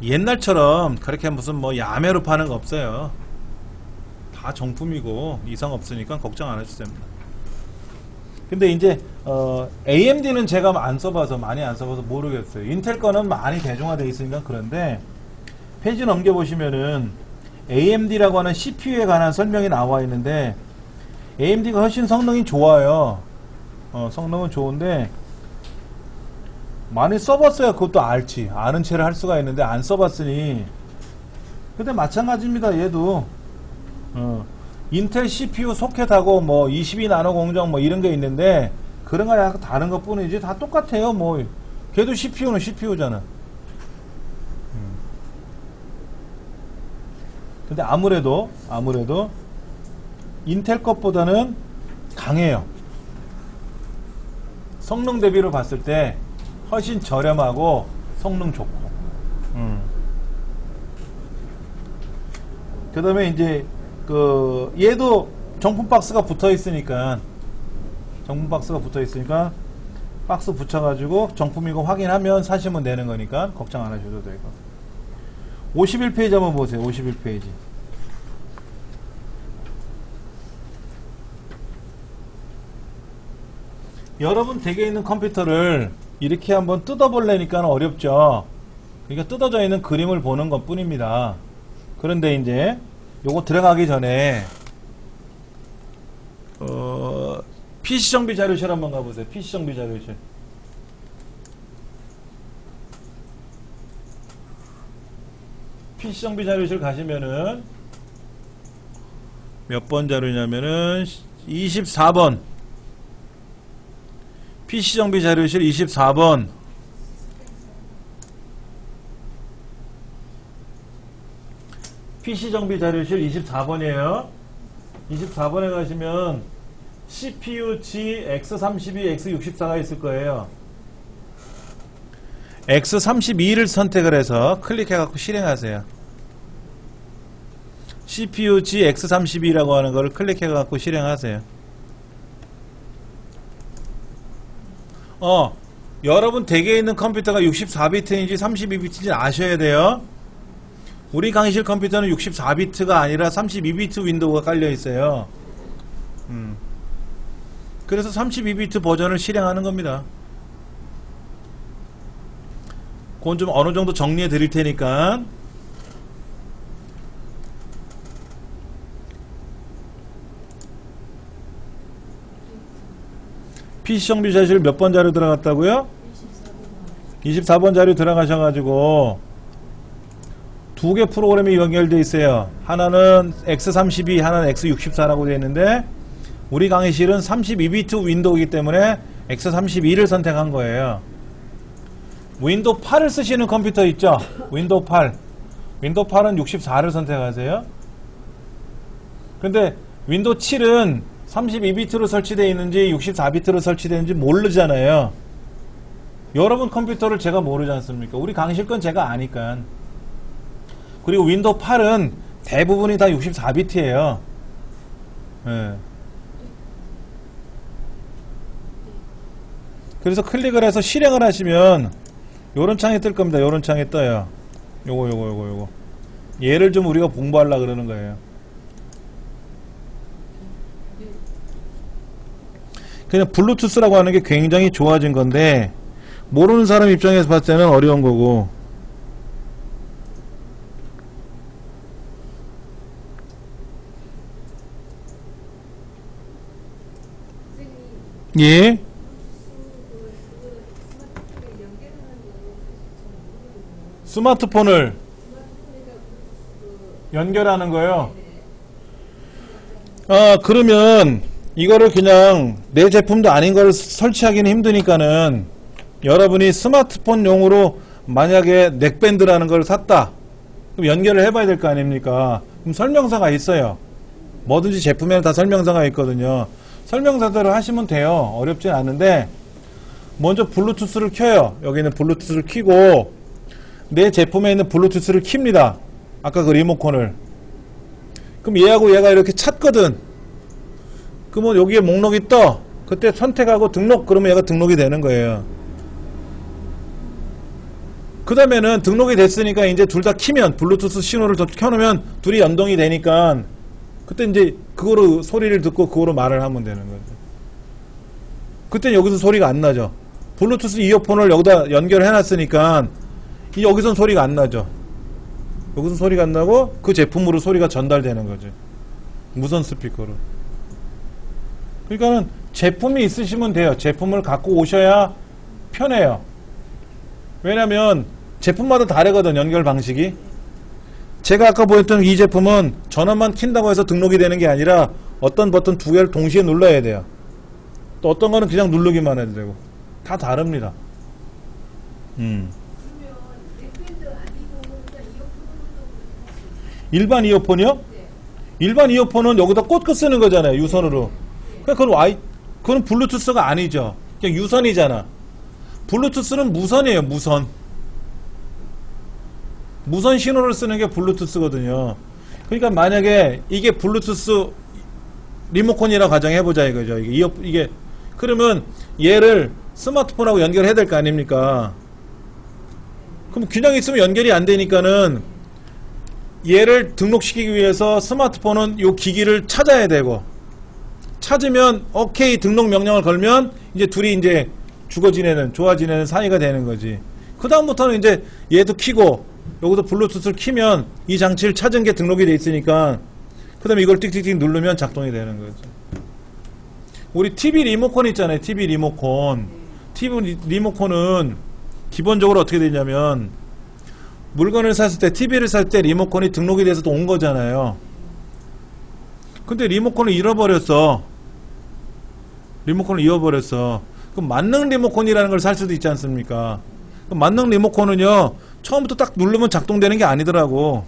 Speaker 1: 옛날처럼 그렇게 무슨 뭐 야매로 파는 거 없어요. 다 정품이고 이상 없으니까 걱정 안 하셔도 됩니다. 근데 이제 AMD는 제가 안 써봐서, 많이 안 써봐서 모르겠어요. 인텔 거는 많이 대중화되어 있으니까. 그런데 페이지 넘겨보시면은 AMD라고 하는 CPU에 관한 설명이 나와 있는데, AMD가 훨씬 성능이 좋아요. 성능은 좋은데 많이 써봤어야 그것도 알지. 아는 채를 할 수가 있는데 안 써봤으니. 근데 마찬가지입니다. 얘도 인텔 CPU 소켓하고 뭐 22나노 공정 뭐 이런 게 있는데, 그런 거 약간 다른 것 뿐이지 다 똑같아요. 뭐 걔도 CPU는 CPU잖아. 근데 아무래도 인텔 것보다는 강해요. 성능 대비로 봤을 때 훨씬 저렴하고 성능 좋고. 그 다음에 이제 얘도 정품 박스가 붙어 있으니까, 박스 붙여가지고 정품이고 확인하면 사시면 되는 거니까 걱정 안 하셔도 되고. 51페이지 한번 보세요. 51페이지. 여러분 댁에 있는 컴퓨터를 이렇게 한번 뜯어보려니까 어렵죠. 그러니까 뜯어져 있는 그림을 보는 것 뿐입니다. 그런데 이제 요거 들어가기 전에 PC 정비 자료실 한번 가보세요. PC 정비 자료실. PC 정비 자료실 가시면은 몇 번 자료냐면은 24번. PC 정비 자료실 24번. PC 정비 자료실 24번이에요. 24번에 가시면 CPU G X32, X64가 있을 거예요. X32를 선택을 해서 클릭해갖고 실행하세요. CPU G X32라고 하는 거를 클릭해갖고 실행하세요. 여러분 댁에 있는 컴퓨터가 64비트인지 32비트인지 아셔야 돼요. 우리 강의실 컴퓨터는 64비트가 아니라 32비트 윈도우가 깔려 있어요. 그래서 32비트 버전을 실행하는 겁니다. 그건 좀 어느 정도 정리해 드릴 테니까. PC 정비 자료실 몇 번 자료 들어갔다고요? 24번 자료 들어가셔가지고 두 개 프로그램이 연결되어 있어요. 하나는 X32, 하나는 X64라고 되어 있는데, 우리 강의실은 32비트 윈도우이기 때문에 X32를 선택한 거예요. 윈도우 8을 쓰시는 컴퓨터 있죠? 윈도우 8. 윈도우 8은 64를 선택하세요. 근데 윈도우 7은 32비트로 설치되어 있는지 64비트로 설치되어 있는지 모르잖아요. 여러분 컴퓨터를 제가 모르지 않습니까? 우리 강의실 건 제가 아니까. 그리고 윈도우 8은 대부분이 다 64비트예요. 네. 그래서 클릭을 해서 실행을 하시면 요런 창이 뜰 겁니다. 요런 창이 떠요. 요거. 얘를 좀 우리가 공부하려고 그러는 거예요. 그냥 블루투스라고 하는 게 굉장히 좋아진 건데, 모르는 사람 입장에서 봤을 때는 어려운 거고. 예? 스마트폰을 연결하는 거예요. 그러면 이거를 그냥 내 제품도 아닌 걸 설치하기는 힘드니까는 여러분이 스마트폰용으로 만약에 넥밴드라는 걸 샀다. 그럼 연결을 해봐야 될 거 아닙니까? 그럼 설명서가 있어요. 뭐든지 제품에는 다 설명서가 있거든요. 설명서대로 하시면 돼요. 어렵진 않은데 먼저 블루투스를 켜요. 여기는 블루투스를 켜고 내 제품에 있는 블루투스를 킵니다. 아까 그 리모컨을. 그럼 얘하고 얘가 이렇게 찾거든. 그러면 여기에 목록이 떠. 그때 선택하고 등록. 그러면 얘가 등록이 되는 거예요. 그 다음에는 등록이 됐으니까 이제 둘 다 키면 블루투스 신호를 더 켜놓으면 둘이 연동이 되니까 그때 이제 그거로 소리를 듣고 그거로 말을 하면 되는 거죠. 그때 여기서 소리가 안 나죠. 블루투스 이어폰을 여기다 연결해 놨으니까 여기선 소리가 안 나죠. 여기서 소리가 안 나고 그 제품으로 소리가 전달되는 거죠. 무선 스피커로. 그러니까는 제품이 있으시면 돼요. 제품을 갖고 오셔야 편해요. 왜냐면 제품마다 다르거든, 연결 방식이. 제가 아까 보였던 이 제품은 전원만 킨다고 해서 등록이 되는 게 아니라 어떤 버튼 두 개를 동시에 눌러야 돼요. 또 어떤 거는 그냥 누르기만 해도 되고. 다 다릅니다. 일반 이어폰이요? 일반 이어폰은 여기다 꽂고 쓰는 거잖아요, 유선으로. 그러니까 그건 블루투스가 아니죠. 그냥 유선이잖아. 블루투스는 무선이에요, 무선. 무선 신호를 쓰는 게 블루투스거든요. 그러니까 만약에 이게 블루투스 리모컨이라고 가정해보자 이거죠. 이게 그러면 얘를 스마트폰하고 연결해야 될 거 아닙니까? 그럼 그냥 있으면 연결이 안 되니까는 얘를 등록시키기 위해서 스마트폰은 요 기기를 찾아야 되고, 찾으면 오케이 등록 명령을 걸면 이제 둘이 이제 좋아 지내는 사이가 되는 거지. 그 다음부터는 이제 얘도 키고 여기서 블루투스를 키면 이 장치를 찾은 게 등록이 돼 있으니까 그 다음에 이걸 띡띡띡 누르면 작동이 되는 거죠. 우리 TV 리모컨 있잖아요. TV 리모컨. TV 리모컨은 기본적으로 어떻게 되냐면 물건을 샀을 때, TV를 살 때 리모컨이 등록이 돼서 또 온 거잖아요. 근데 리모컨을 잃어버렸어. 그럼 만능 리모컨이라는 걸 살 수도 있지 않습니까? 그럼 만능 리모컨은요, 처음부터 딱 누르면 작동되는 게 아니더라고.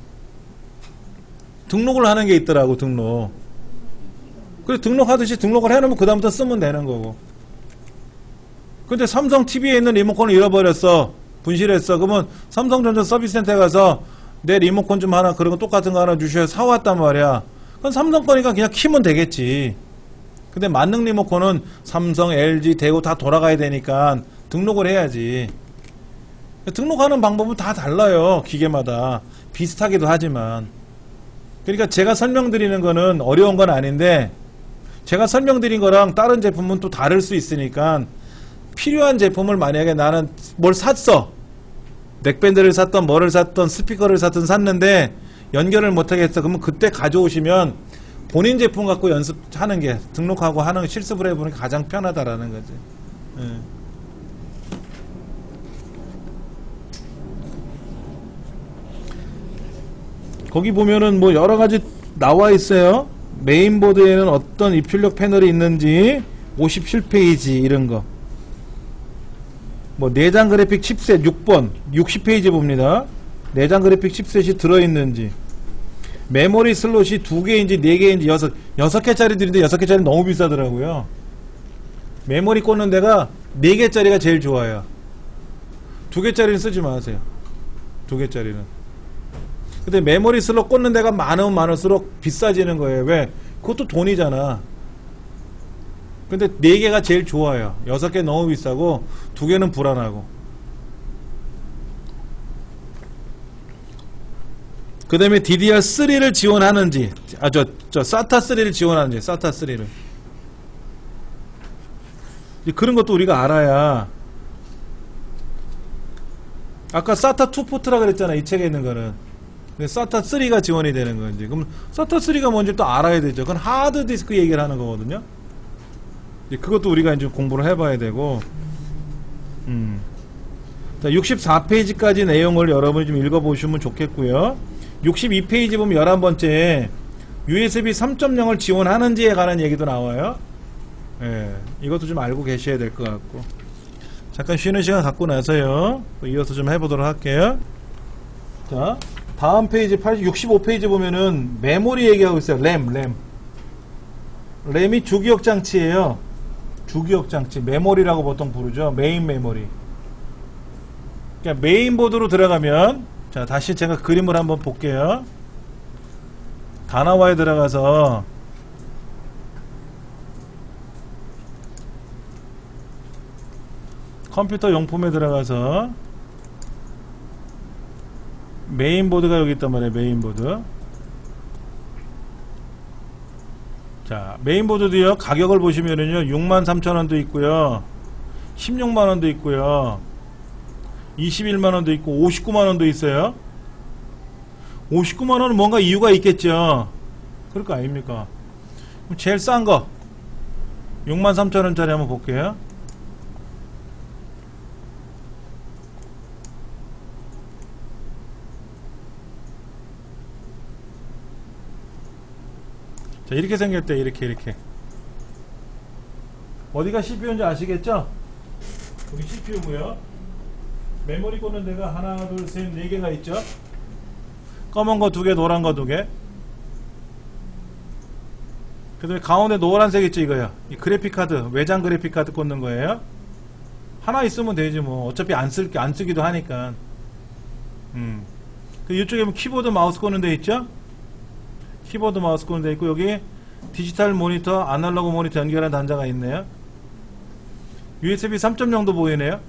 Speaker 1: 등록을 하는 게 있더라고, 등록. 그래서 등록하듯이 등록을 해놓으면 그다음부터 쓰면 되는 거고. 근데 삼성 TV에 있는 리모컨을 잃어버렸어. 분실했어. 그러면 삼성전자 서비스센터에 가서 내 리모컨 좀 하나, 그런 거 똑같은 거 하나 주셔야 사왔단 말이야. 그건 삼성 거니까 그냥 키면 되겠지. 근데 만능 리모컨은 삼성, LG, 대우 다 돌아가야 되니까 등록을 해야지. 등록하는 방법은 다 달라요. 기계마다. 비슷하기도 하지만. 그러니까 제가 설명드리는 거는 어려운 건 아닌데, 제가 설명드린 거랑 다른 제품은 또 다를 수 있으니까 필요한 제품을 만약에 나는 뭘 샀어. 넥밴드를 샀던 뭐를 샀던 스피커를 샀는데 연결을 못하겠어. 그러면 그때 가져오시면 본인 제품 갖고 연습하는 게, 등록하고 하는, 실습을 해보는 게 가장 편하다라는 거지. 예. 거기 보면은 뭐 여러가지 나와 있어요. 메인보드에는 어떤 입출력 패널이 있는지, 57페이지 이런 거. 뭐 내장 그래픽 칩셋 6번 60페이지 봅니다. 내장 그래픽 칩셋이 들어있는지, 메모리 슬롯이 2개인지 4개인지 6개짜리들인데 6개짜리 너무 비싸더라고요. 메모리 꽂는 데가 4개짜리가 제일 좋아요. 2개짜리는 쓰지 마세요. 2개짜리는. 근데 메모리 슬롯 꽂는 데가 많으면 많을수록 비싸지는 거예요. 왜? 그것도 돈이잖아. 근데 4개가 제일 좋아요. 6개 너무 비싸고 2개는 불안하고. 그 다음에 DDR3를 지원하는지, SATA3를 지원하는지, SATA3를. 그런 것도 우리가 알아야. 아까 SATA2 포트라 그랬잖아, 이 책에 있는 거는. SATA3가 지원이 되는 건지. 그럼 SATA3가 뭔지 또 알아야 되죠. 그건 하드디스크 얘기를 하는 거거든요. 그것도 우리가 이제 공부를 해봐야 되고. 자, 64페이지까지 내용을 여러분이 좀 읽어보시면 좋겠고요. 62페이지 보면 11번째 USB 3.0을 지원하는지에 관한 얘기도 나와요. 예, 이것도 좀 알고 계셔야 될 것 같고. 잠깐 쉬는 시간 갖고 나서요. 또 이어서 좀 해보도록 할게요. 자, 다음 페이지 65페이지 보면은 메모리 얘기하고 있어요. 램이 주기억 장치예요. 주기억 장치. 메모리라고 보통 부르죠. 메인 메모리. 그러니까 메인보드로 들어가면, 자, 다시 제가 그림을 한번 볼게요. 다나와에 들어가서 컴퓨터 용품에 들어가서 메인보드가 여기 있단 말이에요. 메인보드. 자, 메인보드도요, 가격을 보시면은요, 63,000원도 있고요, 16만원도 있고요, 21만원도 있고, 59만원도 있어요. 59만원은 뭔가 이유가 있겠죠. 그럴 거 아닙니까? 그럼 제일 싼 거, 63,000원짜리 한번 볼게요. 자, 이렇게 생겼대. 이렇게 어디가 CPU인지 아시겠죠? 우리 CPU고요. 메모리 꽂는 데가 하나, 둘, 셋, 네 개가 있죠. 검은 거 두 개, 노란 거 두 개. 그 다음에 가운데 노란색 있죠. 이거요. 이 그래픽 카드, 외장 그래픽 카드 꽂는 거예요. 하나 있으면 되지 뭐. 어차피 안 쓰기도 하니까. 그 이쪽에 보면 키보드 마우스 꽂는 데 있죠. 키보드 마우스 꽂는 데 있고, 여기 디지털 모니터, 아날로그 모니터 연결한 단자가 있네요. USB 3.0도 보이네요.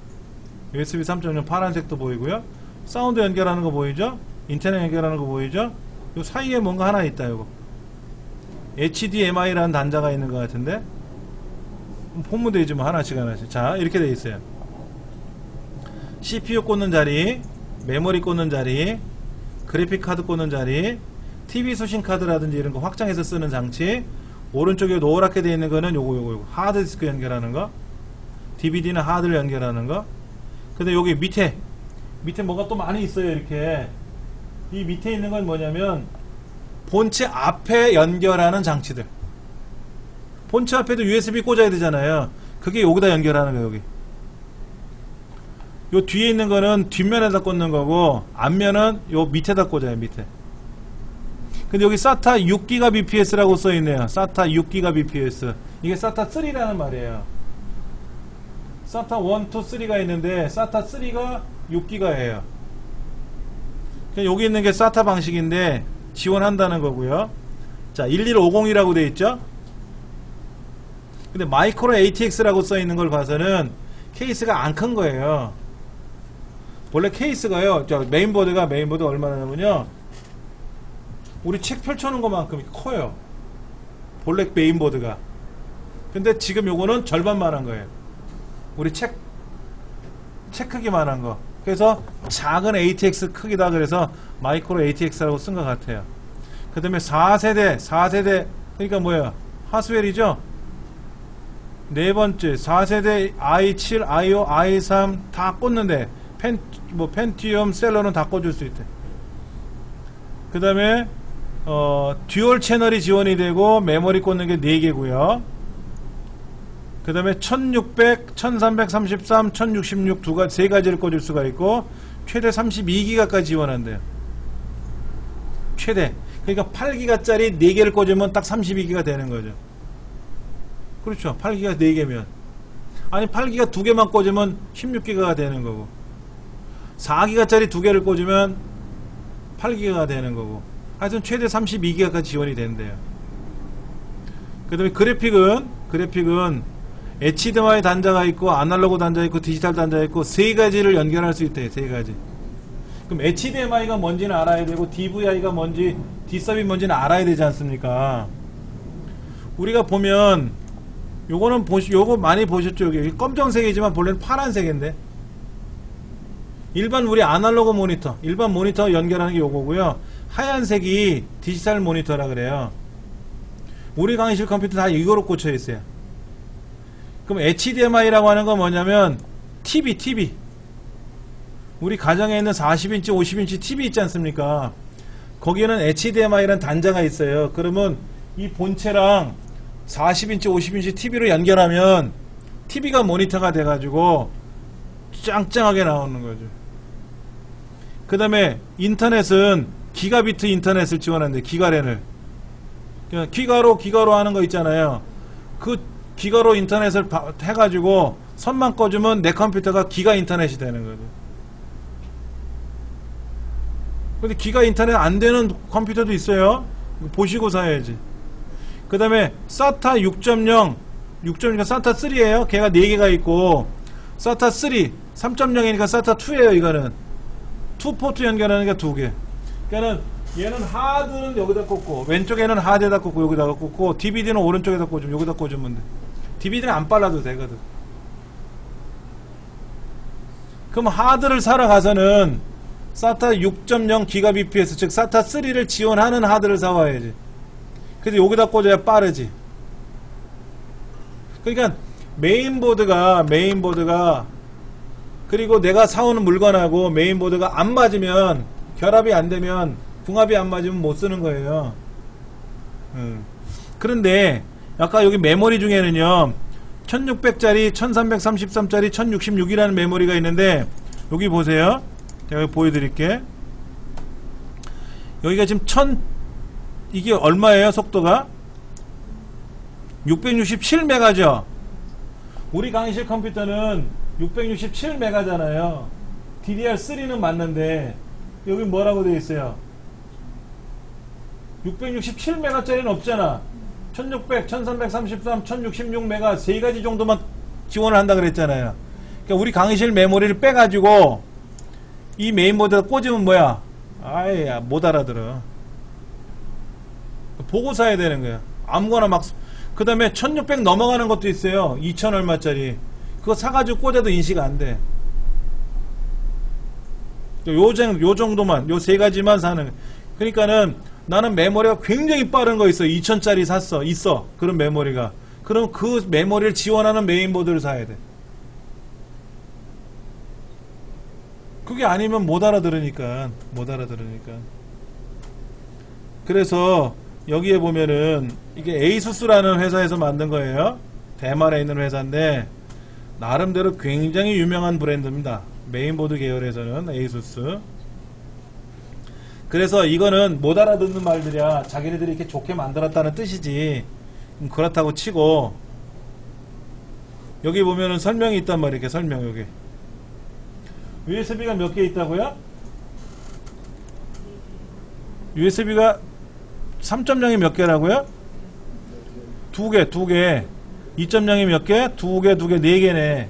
Speaker 1: USB 3.0 파란색도 보이고요. 사운드 연결하는 거 보이죠? 인터넷 연결하는 거 보이죠? 요 사이에 뭔가 하나 있다. 요거 HDMI라는 단자가 있는 것 같은데, 본문 되지 뭐. 하나씩 자, 이렇게 돼 있어요. CPU 꽂는 자리, 메모리 꽂는 자리, 그래픽 카드 꽂는 자리, TV 수신 카드라든지 이런 거 확장해서 쓰는 장치. 오른쪽에 노랗게 되어 있는 거는 요거 하드디스크 연결하는 거, DVD나 하드를 연결하는 거. 근데 여기 밑에 뭐가 또 많이 있어요. 이렇게 이 밑에 있는 건 뭐냐면 본체 앞에 연결하는 장치들. 본체 앞에도 USB 꽂아야 되잖아요. 그게 여기다 연결하는 거예요. 여기 요 뒤에 있는 거는 뒷면에다 꽂는 거고, 앞면은 요 밑에다 꽂아요. 밑에. 근데 여기 SATA 6GBPS라고 써있네요. SATA 6GBPS. 이게 SATA 3라는 말이에요. SATA 1, 2, 3가 있는데, SATA 3가 6GB예요. 여기 있는 게 SATA 방식인데, 지원한다는 거고요. 자, 11502라고 되어 있죠? 근데 마이크로 ATX라고 써있는 걸 봐서는 케이스가 안 큰 거예요. 원래 케이스가요, 메인보드 얼마나냐면요, 우리 책 펼쳐놓은 것만큼 커요. 볼렉 메인보드가. 근데 지금 요거는 절반만한 거예요. 우리 책 크기만한 거. 그래서 작은 ATX 크기다. 그래서 마이크로 ATX라고 쓴 것 같아요. 그 다음에 4세대 그러니까 뭐야, 하스웰이죠. 네 번째 4세대 i7, i5, i3 다 꽂는데 펜티엄 셀러는 다 꽂을 수 있대. 그 다음에 듀얼 채널이 지원이 되고, 메모리 꽂는 게 4개고요. 그 다음에 1600, 1333, 1066 3가지를 꽂을 수가 있고, 최대 32기가까지 지원한대요. 최대. 그러니까 8기가짜리 4개를 꽂으면 딱 32기가 되는 거죠. 그렇죠. 8기가 4개면. 아니, 8기가 2개만 꽂으면 16기가가 되는 거고, 4기가짜리 2개를 꽂으면 8기가가 되는 거고, 하여튼 최대 32기가까지 지원이 된대요. 그 다음에 그래픽은 HDMI 단자가 있고, 아날로그 단자 있고, 디지털 단자 있고, 3가지를 연결할 수 있대요. 3가지. 그럼 HDMI가 뭔지는 알아야 되고, DVI가 뭔지, D섭이 뭔지는 알아야 되지 않습니까? 우리가 보면 요거는 요거 많이 보셨죠? 여기 검정색이지만 본래는 파란색인데, 일반 우리 아날로그 모니터, 일반 모니터 연결하는 게 요거고요. 하얀색이 디지털 모니터라 그래요. 우리 강의실 컴퓨터 다 이거로 꽂혀 있어요. 그럼 HDMI라고 하는 건 뭐냐면 TV 우리 가정에 있는 40인치, 50인치 TV 있지 않습니까? 거기에는 HDMI라는 단자가 있어요. 그러면 이 본체랑 40인치, 50인치 TV로 연결하면 TV가 모니터가 돼가지고 짱짱하게 나오는 거죠. 그 다음에 인터넷은 기가비트 인터넷을 지원하는데, 기가랜을. 기가로 하는 거 있잖아요. 그 기가로 인터넷을 해가지고 선만 꺼주면 내 컴퓨터가 기가 인터넷이 되는 거죠. 근데 기가 인터넷 안 되는 컴퓨터도 있어요. 보시고 사야지. 그 다음에 SATA 6.0, 6.0가 SATA 3예요. 걔가 4개가 있고, SATA 3, 3.0이니까 SATA 2예요. 이거는 2포트 연결하는 게 2개. 그러니까는 얘는 하드는 여기다 꽂고, 왼쪽에는 하드에다 꽂고, 여기다가 꽂고, DVD는 오른쪽에다 꽂으면, 여기다 꽂으면 돼. DVD는 안 빨라도 되거든. 그럼 하드를 사러 가서는 SATA 6.0 기가bps, 즉 SATA 3를 지원하는 하드를 사와야지. 근데 여기다 꽂아야 빠르지. 그러니까 메인보드가 그리고 내가 사오는 물건하고 메인보드가 안 맞으면, 결합이 안 되면, 궁합이 안 맞으면 못 쓰는 거예요. 그런데 아까 여기 메모리 중에는요, 1600짜리, 1333짜리, 1066이라는 메모리가 있는데, 여기 보세요. 제가 보여드릴게. 여기가 지금 이게 얼마예요? 속도가 667메가죠. 우리 강의실 컴퓨터는 667메가잖아요. DDR3는 맞는데 여기 뭐라고 되어 있어요? 667메가짜리는 없잖아. 1600, 1333, 1066메가 세 가지 정도만 지원을 한다 그랬잖아요. 그러니까 우리 강의실 메모리를 빼가지고 이 메인보드에다 꽂으면 뭐야? 아예 못 알아들어. 보고 사야 되는 거야. 아무거나 막. 그 다음에 1600 넘어가는 것도 있어요. 2000 얼마짜리. 그거 사가지고 꽂아도 인식 안 돼. 요 정도만, 요 세 가지만 사는. 그러니까는 나는 메모리가 굉장히 빠른 거 있어. 2000짜리 샀어. 있어. 그런 메모리가. 그럼 그 메모리를 지원하는 메인보드를 사야 돼. 그게 아니면 못 알아들으니까. 그래서 여기에 보면은 이게 에이수스라는 회사에서 만든 거예요. 대만에 있는 회사인데 나름대로 굉장히 유명한 브랜드입니다. 메인보드 계열에서는 에이수스. 그래서 이거는 못 알아듣는 말들이야. 자기네들이 이렇게 좋게 만들었다는 뜻이지. 그렇다고 치고, 여기 보면은 설명이 있단 말이야. 이렇게 설명, 여기. USB가 몇 개 있다고요? USB가 3.0이 몇 개라고요? 두 개. 2.0이 몇 개? 두 개, 4개네.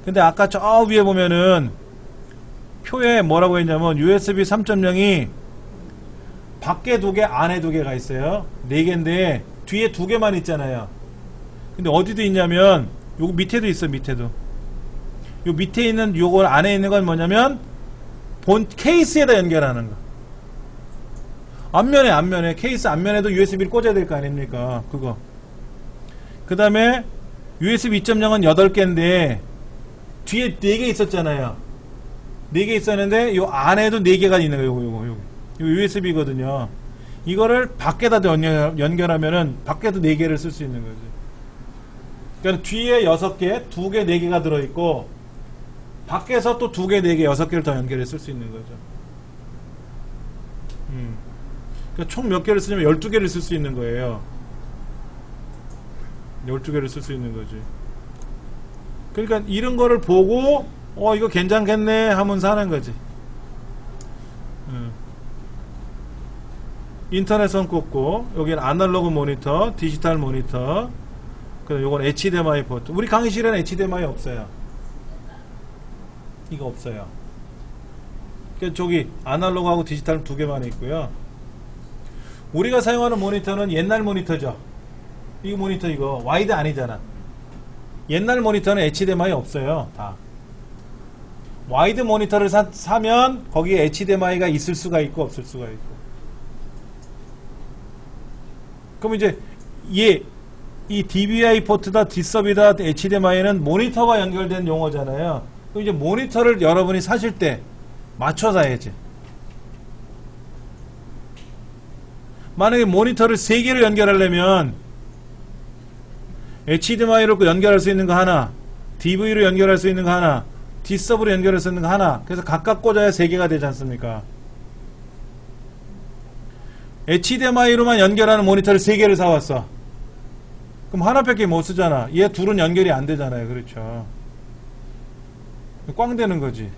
Speaker 1: 근데 아까 저 위에 보면은 표에 뭐라고 했냐면 USB 3.0이 밖에 2개, 안에 2개가 있어요. 4개인데 뒤에 2개만 있잖아요. 근데 어디도 있냐면 요거 밑에도 있어. 밑에도. 요 밑에 있는 요거 안에 있는 건 뭐냐면 본 케이스에다 연결하는 거. 앞면에 케이스 앞면에도 USB를 꽂아야 될 거 아닙니까? 그거. 그 다음에 USB 2.0은 8개인데 뒤에 4개 있었잖아요. 4개 있었는데 요 안에도 4개가 있는 거예요. 요거 USB거든요. 이거를 밖에다 연결하면은 밖에도 4개를 쓸 수 있는 거지. 그러니까 뒤에 6개, 2개, 4개가 들어있고 밖에서 또 2개, 4개, 6개를 더 연결해 쓸 수 있는 거죠. 그러니까 총 몇 개를 쓰냐면 12개를 쓸 수 있는 거예요. 12개를 쓸 수 있는 거지. 그러니까 이런 거를 보고 이거 괜찮겠네 하면 사는 거지. 인터넷선 꽂고, 여기는 아날로그 모니터, 디지털 모니터, 그다음 요건 HDMI 포트. 우리 강의실에는 HDMI 없어요. 이거 없어요. 그러니까 저기 아날로그하고 디지털 2개만 있고요. 우리가 사용하는 모니터는 옛날 모니터죠. 이거 모니터 이거 와이드 아니잖아. 옛날 모니터는 HDMI 없어요. 다. 와이드 모니터를 사면 거기에 HDMI가 있을 수가 있고 없을 수가 있고. 그럼 이제 이 DVI 포트다, 뒷섭이다, HDMI는 모니터와 연결된 용어잖아요. 그럼 이제 모니터를 여러분이 사실 때 맞춰서 해야지. 만약에 모니터를 3개를 연결하려면 HDMI로 연결할 수 있는 거 하나, DV로 연결할 수 있는 거 하나, D서브로 연결할 수 있는 거 하나, 그래서 각각 꽂아야 3개가 되지 않습니까? HDMI로만 연결하는 모니터를 3개를 사왔어. 그럼 하나밖에 못 쓰잖아. 얘 둘은 연결이 안 되잖아요. 그렇죠. 꽝 되는 거지.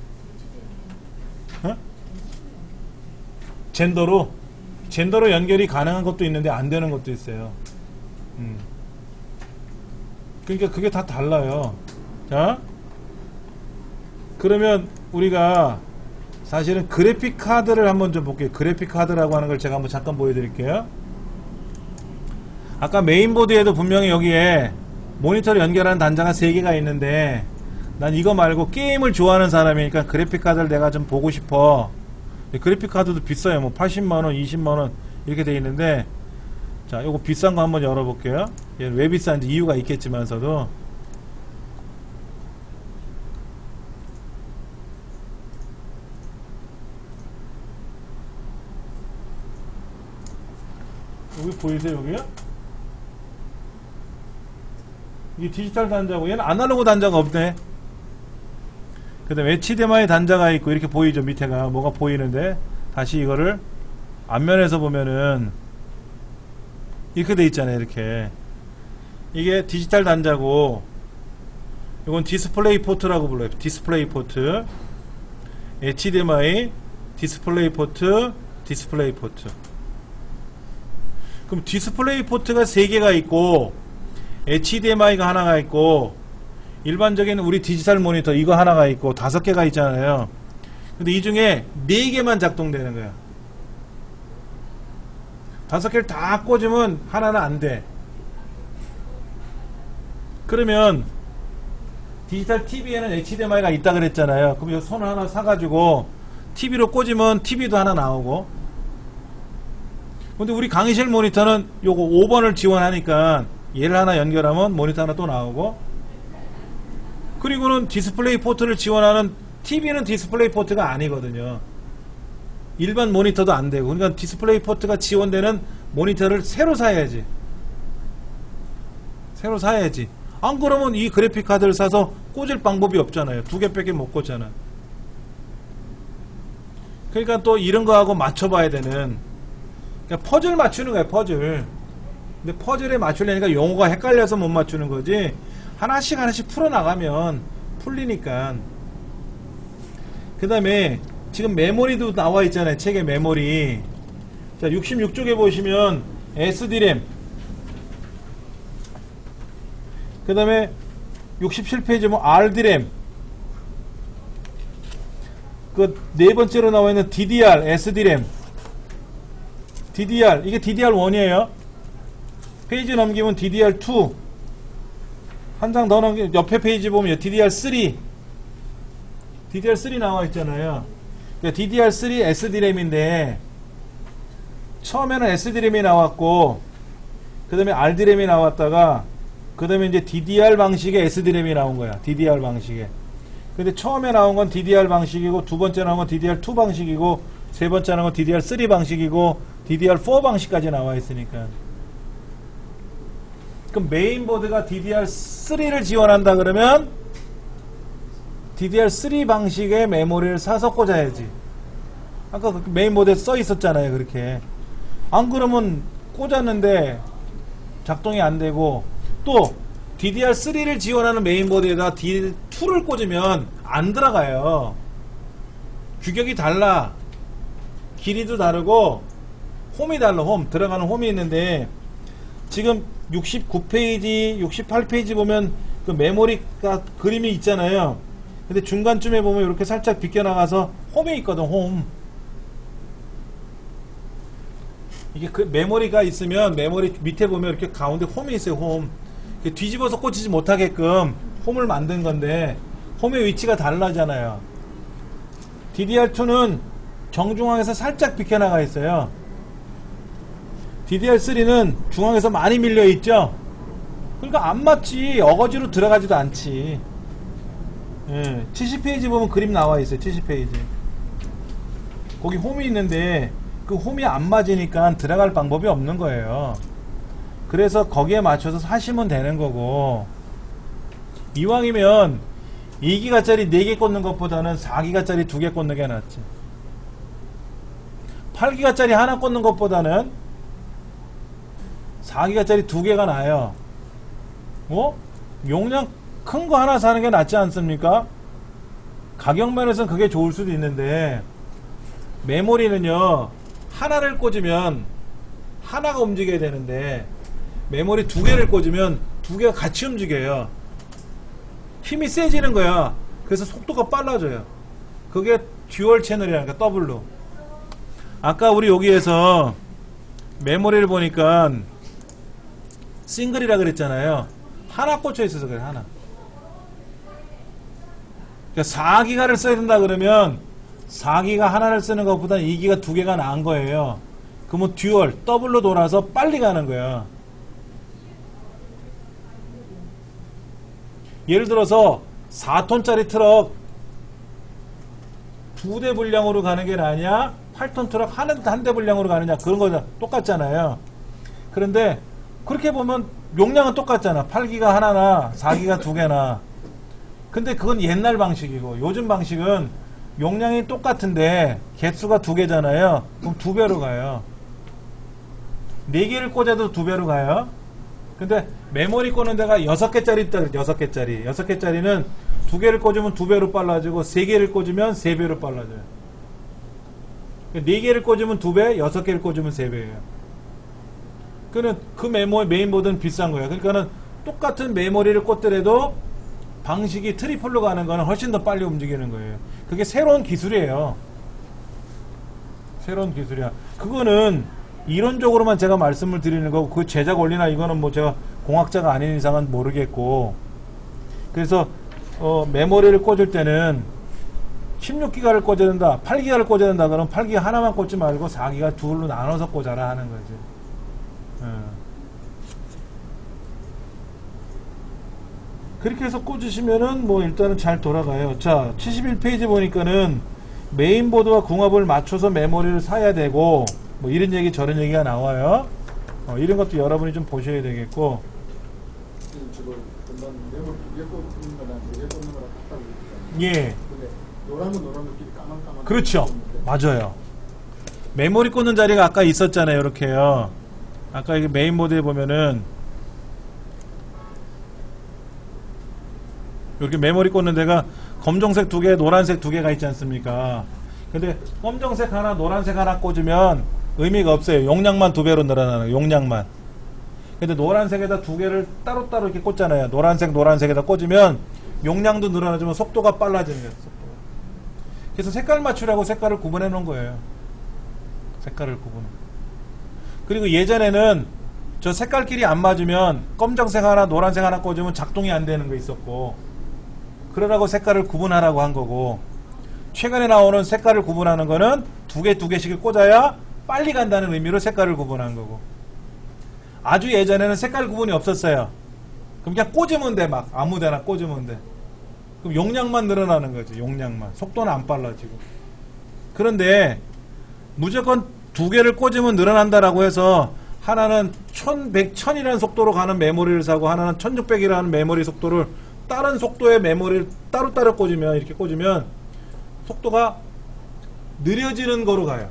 Speaker 1: 어? 젠더로 연결이 가능한 것도 있는데 안 되는 것도 있어요. 그러니까 그게 다 달라요. 자, 그러면 우리가 사실은 그래픽 카드를 한번 좀 볼게요. 그래픽 카드라고 하는 걸 제가 한번 잠깐 보여드릴게요. 아까 메인보드에도 분명히 여기에 모니터를 연결하는 단자가 3개가 있는데 난 이거 말고 게임을 좋아하는 사람이니까 그래픽 카드를 내가 좀 보고 싶어. 그래픽 카드도 비싸요. 뭐 80만원, 20만원 이렇게 돼 있는데, 자, 요거 비싼 거 한번 열어볼게요. 얘는 왜 비싼지 이유가 있겠지만서도. 여기 보이세요, 여기요? 이게 디지털 단자고, 얘는 아날로그 단자가 없네. 그 다음에 HDMI 단자가 있고, 이렇게 보이죠, 밑에가. 뭐가 보이는데, 다시 이거를 앞면에서 보면은, 이렇게 돼 있잖아요, 이렇게. 이게 디지털 단자고, 이건 디스플레이 포트라고 불러요. 디스플레이 포트. HDMI, 디스플레이 포트, 디스플레이 포트. 그럼 디스플레이 포트가 3개가 있고, HDMI가 하나가 있고, 일반적인 우리 디지털 모니터 이거 하나가 있고 5개가 있잖아요. 근데 이 중에 4개만 작동되는 거야. 5개를 다 꽂으면 하나는 안 돼. 그러면 디지털 TV에는 HDMI가 있다 그랬잖아요. 그럼 이 손을 하나 사가지고 TV로 꽂으면 TV도 하나 나오고. 근데 우리 강의실 모니터는 요거 5번을 지원하니까 얘를 하나 연결하면 모니터 하나 또 나오고, 그리고는 디스플레이 포트를 지원하는 TV는 디스플레이 포트가 아니거든요. 일반 모니터도 안 되고. 그러니까 디스플레이 포트가 지원되는 모니터를 새로 사야지. 새로 사야지. 안 그러면 이 그래픽 카드를 사서 꽂을 방법이 없잖아요. 2개밖에 못 꽂잖아. 그러니까 또 이런 거하고 맞춰봐야 되는, 그러니까 퍼즐 맞추는 거야, 퍼즐. 근데 퍼즐에 맞추려니까 용어가 헷갈려서 못 맞추는 거지, 하나씩 하나씩 풀어나가면 풀리니까. 그 다음에 지금 메모리도 나와 있잖아요. 책에 메모리. 자, 66쪽에 보시면 SD램, 그 다음에 67페이지 뭐 RD램, 그 네 번째로 나와 있는 DDR, SD램, DDR, 이게 DDR1이에요. 페이지 넘기면 DDR2, 한 장 더 넘기면 옆에 페이지 보면 DDR3, DDR3 나와 있잖아요. 그러니까 DDR3 SD램인데 처음에는 SD램이 나왔고, 그 다음에 RD램이 나왔다가, 그 다음에 이제 DDR 방식의 SD램이 나온 거야. DDR 방식에. 근데 처음에 나온 건 DDR 방식이고, 두 번째 나온 건 DDR2 방식이고, 세 번째 나온 건 DDR3 방식이고, DDR4 방식까지 나와 있으니까. 그럼 메인보드가 DDR3를 지원한다 그러면 DDR3 방식의 메모리를 사서 꽂아야지. 아까 그 메인보드에 써 있었잖아요, 그렇게. 안 그러면 꽂았는데 작동이 안 되고, 또 DDR3를 지원하는 메인보드에다 DDR2를 꽂으면 안 들어가요. 규격이 달라. 길이도 다르고 홈이 달라. 홈, 들어가는 홈이 있는데, 지금 69페이지, 68페이지 보면 그 메모리가 그림이 있잖아요. 근데 중간쯤에 보면 이렇게 살짝 비껴나가서 홈이 있거든, 홈. 이게 그 메모리가 있으면 메모리 밑에 보면 이렇게 가운데 홈이 있어요, 홈. 뒤집어서 꽂히지 못하게끔 홈을 만든 건데, 홈의 위치가 다르잖아요. DDR2는 정중앙에서 살짝 비껴나가 있어요. DDR3는 중앙에서 많이 밀려 있죠. 그러니까 안 맞지. 어거지로 들어가지도 않지. 예, 70페이지 보면 그림 나와 있어요. 70페이지. 거기 홈이 있는데 그 홈이 안 맞으니까 들어갈 방법이 없는 거예요. 그래서 거기에 맞춰서 하시면 되는 거고, 이왕이면 2기가짜리 4개 꽂는 것보다는 4기가짜리 2개 꽂는 게 낫지. 8기가짜리 하나 꽂는 것보다는 4기가짜리 2개가 나아요. 용량 큰 거 하나 사는 게 낫지 않습니까? 가격 면에서는 그게 좋을 수도 있는데, 메모리는요, 하나를 꽂으면 하나가 움직여야 되는데, 메모리 2개를 꽂으면 2개가 같이 움직여요. 힘이 세지는 거야. 그래서 속도가 빨라져요. 그게 듀얼 채널이라니까, 더블로. 아까 우리 여기에서 메모리를 보니까 싱글이라 그랬잖아요. 하나 꽂혀 있어서 그래, 하나. 그러니까 4기가를 써야 된다 그러면 4기가 하나를 쓰는 것보다 2기가 2개가 나은 거예요. 그러면 듀얼, 더블로 돌아서 빨리 가는 거야. 예를 들어서 4톤짜리 트럭 2대 분량으로 가는 게 나으냐, 8톤 트럭 한 대 분량으로 가느냐, 그런 거잖아. 똑같잖아요. 그런데 그렇게 보면 용량은 똑같잖아. 8기가 하나나 4기가 2개나. 근데 그건 옛날 방식이고, 요즘 방식은 용량이 똑같은데 개수가 2개잖아요. 그럼 2배로 가요. 4개를 꽂아도 2배로 가요. 근데 메모리 꽂는 데가 6개짜리 있다. 6개짜리. 6개짜리는 2개를 꽂으면 2배로 빨라지고, 3개를 꽂으면 3배로 빨라져요. 4개를 꽂으면 2배, 6개를 꽂으면 3배예요. 그 메인보드는 비싼 거예요. 그러니까는 똑같은 메모리를 꽂더라도 방식이 트리플로 가는 거는 훨씬 더 빨리 움직이는 거예요. 그게 새로운 기술이에요. 새로운 기술이야. 그거는 이론적으로만 제가 말씀을 드리는 거고, 그 제작 원리나 이거는 뭐 제가 공학자가 아닌 이상은 모르겠고, 그래서 메모리를 꽂을 때는 16기가를 꽂아야 된다, 8기가를 꽂아야 된다 그러면 8기가 하나만 꽂지 말고 4기가 둘로 나눠서 꽂아라 하는 거지. 그렇게 해서 꽂으시면은 뭐 일단은 잘 돌아가요. 자, 71페이지 보니까는 메인보드와 궁합을 맞춰서 메모리를 사야 되고, 뭐 이런 얘기 저런 얘기가 나와요. 이런 것도 여러분이 좀 보셔야 되겠고.
Speaker 2: 지금 금방 메모리 2개 꽂는 거랑 4개 꽂는 거랑 같다고 그랬잖아요.
Speaker 1: 예.
Speaker 2: 근데 노란은 노란들끼리 까만까만.
Speaker 1: 그렇죠. 맞아요. 메모리 꽂는 자리가 아까 있었잖아요. 이렇게요. 아까 이게 메인보드에 보면은 이렇게 메모리 꽂는 데가 검정색 2개, 노란색 2개가 있지 않습니까? 근데 검정색 하나, 노란색 하나 꽂으면 의미가 없어요. 용량만 2배로 늘어나는 거예요. 용량만. 근데 노란색에다 2개를 따로따로 이렇게 꽂잖아요. 노란색에다 꽂으면 용량도 늘어나지만 속도가 빨라지는 거예요. 속도가. 그래서 색깔 맞추라고 색깔을 구분해 놓은 거예요. 색깔을 구분. 그리고 예전에는 저 색깔끼리 안 맞으면 검정색 하나, 노란색 하나 꽂으면 작동이 안 되는 거 있었고, 그러라고 색깔을 구분하라고 한 거고, 최근에 나오는 색깔을 구분하는 거는 2개씩을 꽂아야 빨리 간다는 의미로 색깔을 구분한 거고, 아주 예전에는 색깔 구분이 없었어요. 그럼 그냥 꽂으면 돼. 막 아무데나 꽂으면 돼. 그럼 용량만 늘어나는 거지. 용량만. 속도는 안 빨라지고. 그런데 무조건 2개를 꽂으면 늘어난다라고 해서 하나는 1100,000이라는 속도로 가는 메모리를 사고 하나는 1600이라는 메모리 속도를, 다른 속도의 메모리를 따로따로 꽂으면, 이렇게 꽂으면 속도가 느려지는 거로 가요.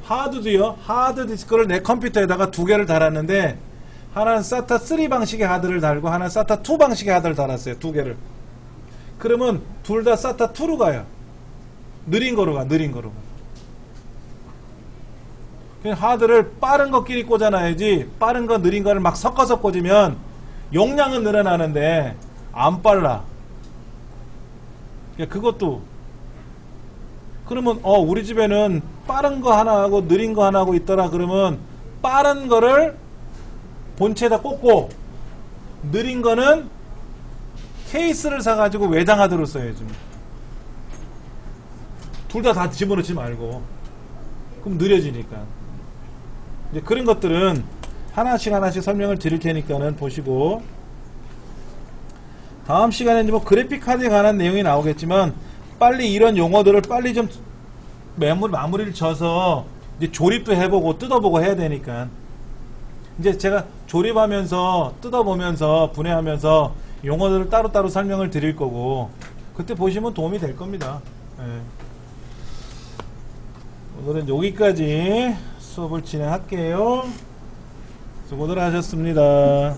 Speaker 1: 하드도요. 하드 디스크를 내 컴퓨터에다가 2개를 달았는데, 하나는 SATA 3 방식의 하드를 달고 하나는 SATA 2 방식의 하드를 달았어요. 2개를. 그러면 둘 다 SATA 2로 가요. 느린 거로 가. 느린 거로 가. 그냥 하드를 빠른 것끼리 꽂아놔야지, 빠른 거 느린 거를 막 섞어서 꽂으면 용량은 늘어나는데 안 빨라. 그것도. 그러면 우리 집에는 빠른 거 하나 하고 느린 거 하나 하고 있더라. 그러면 빠른 거를 본체에다 꽂고 느린 거는 케이스를 사가지고 외장 하드로 써야지. 둘 다 집어넣지 말고. 그럼 느려지니까. 이제 그런 것들은 하나씩 설명을 드릴 테니까는 보시고, 다음 시간에 뭐 그래픽 카드에 관한 내용이 나오겠지만 빨리 이런 용어들을 빨리 좀 마무리를 져서 이제 조립도 해보고 뜯어보고 해야 되니까 이제 제가 조립하면서 뜯어보면서 분해하면서 용어들을 따로따로 설명을 드릴 거고 그때 보시면 도움이 될 겁니다. 예. 오늘은 여기까지 수업을 진행할게요. 수고들 하셨습니다.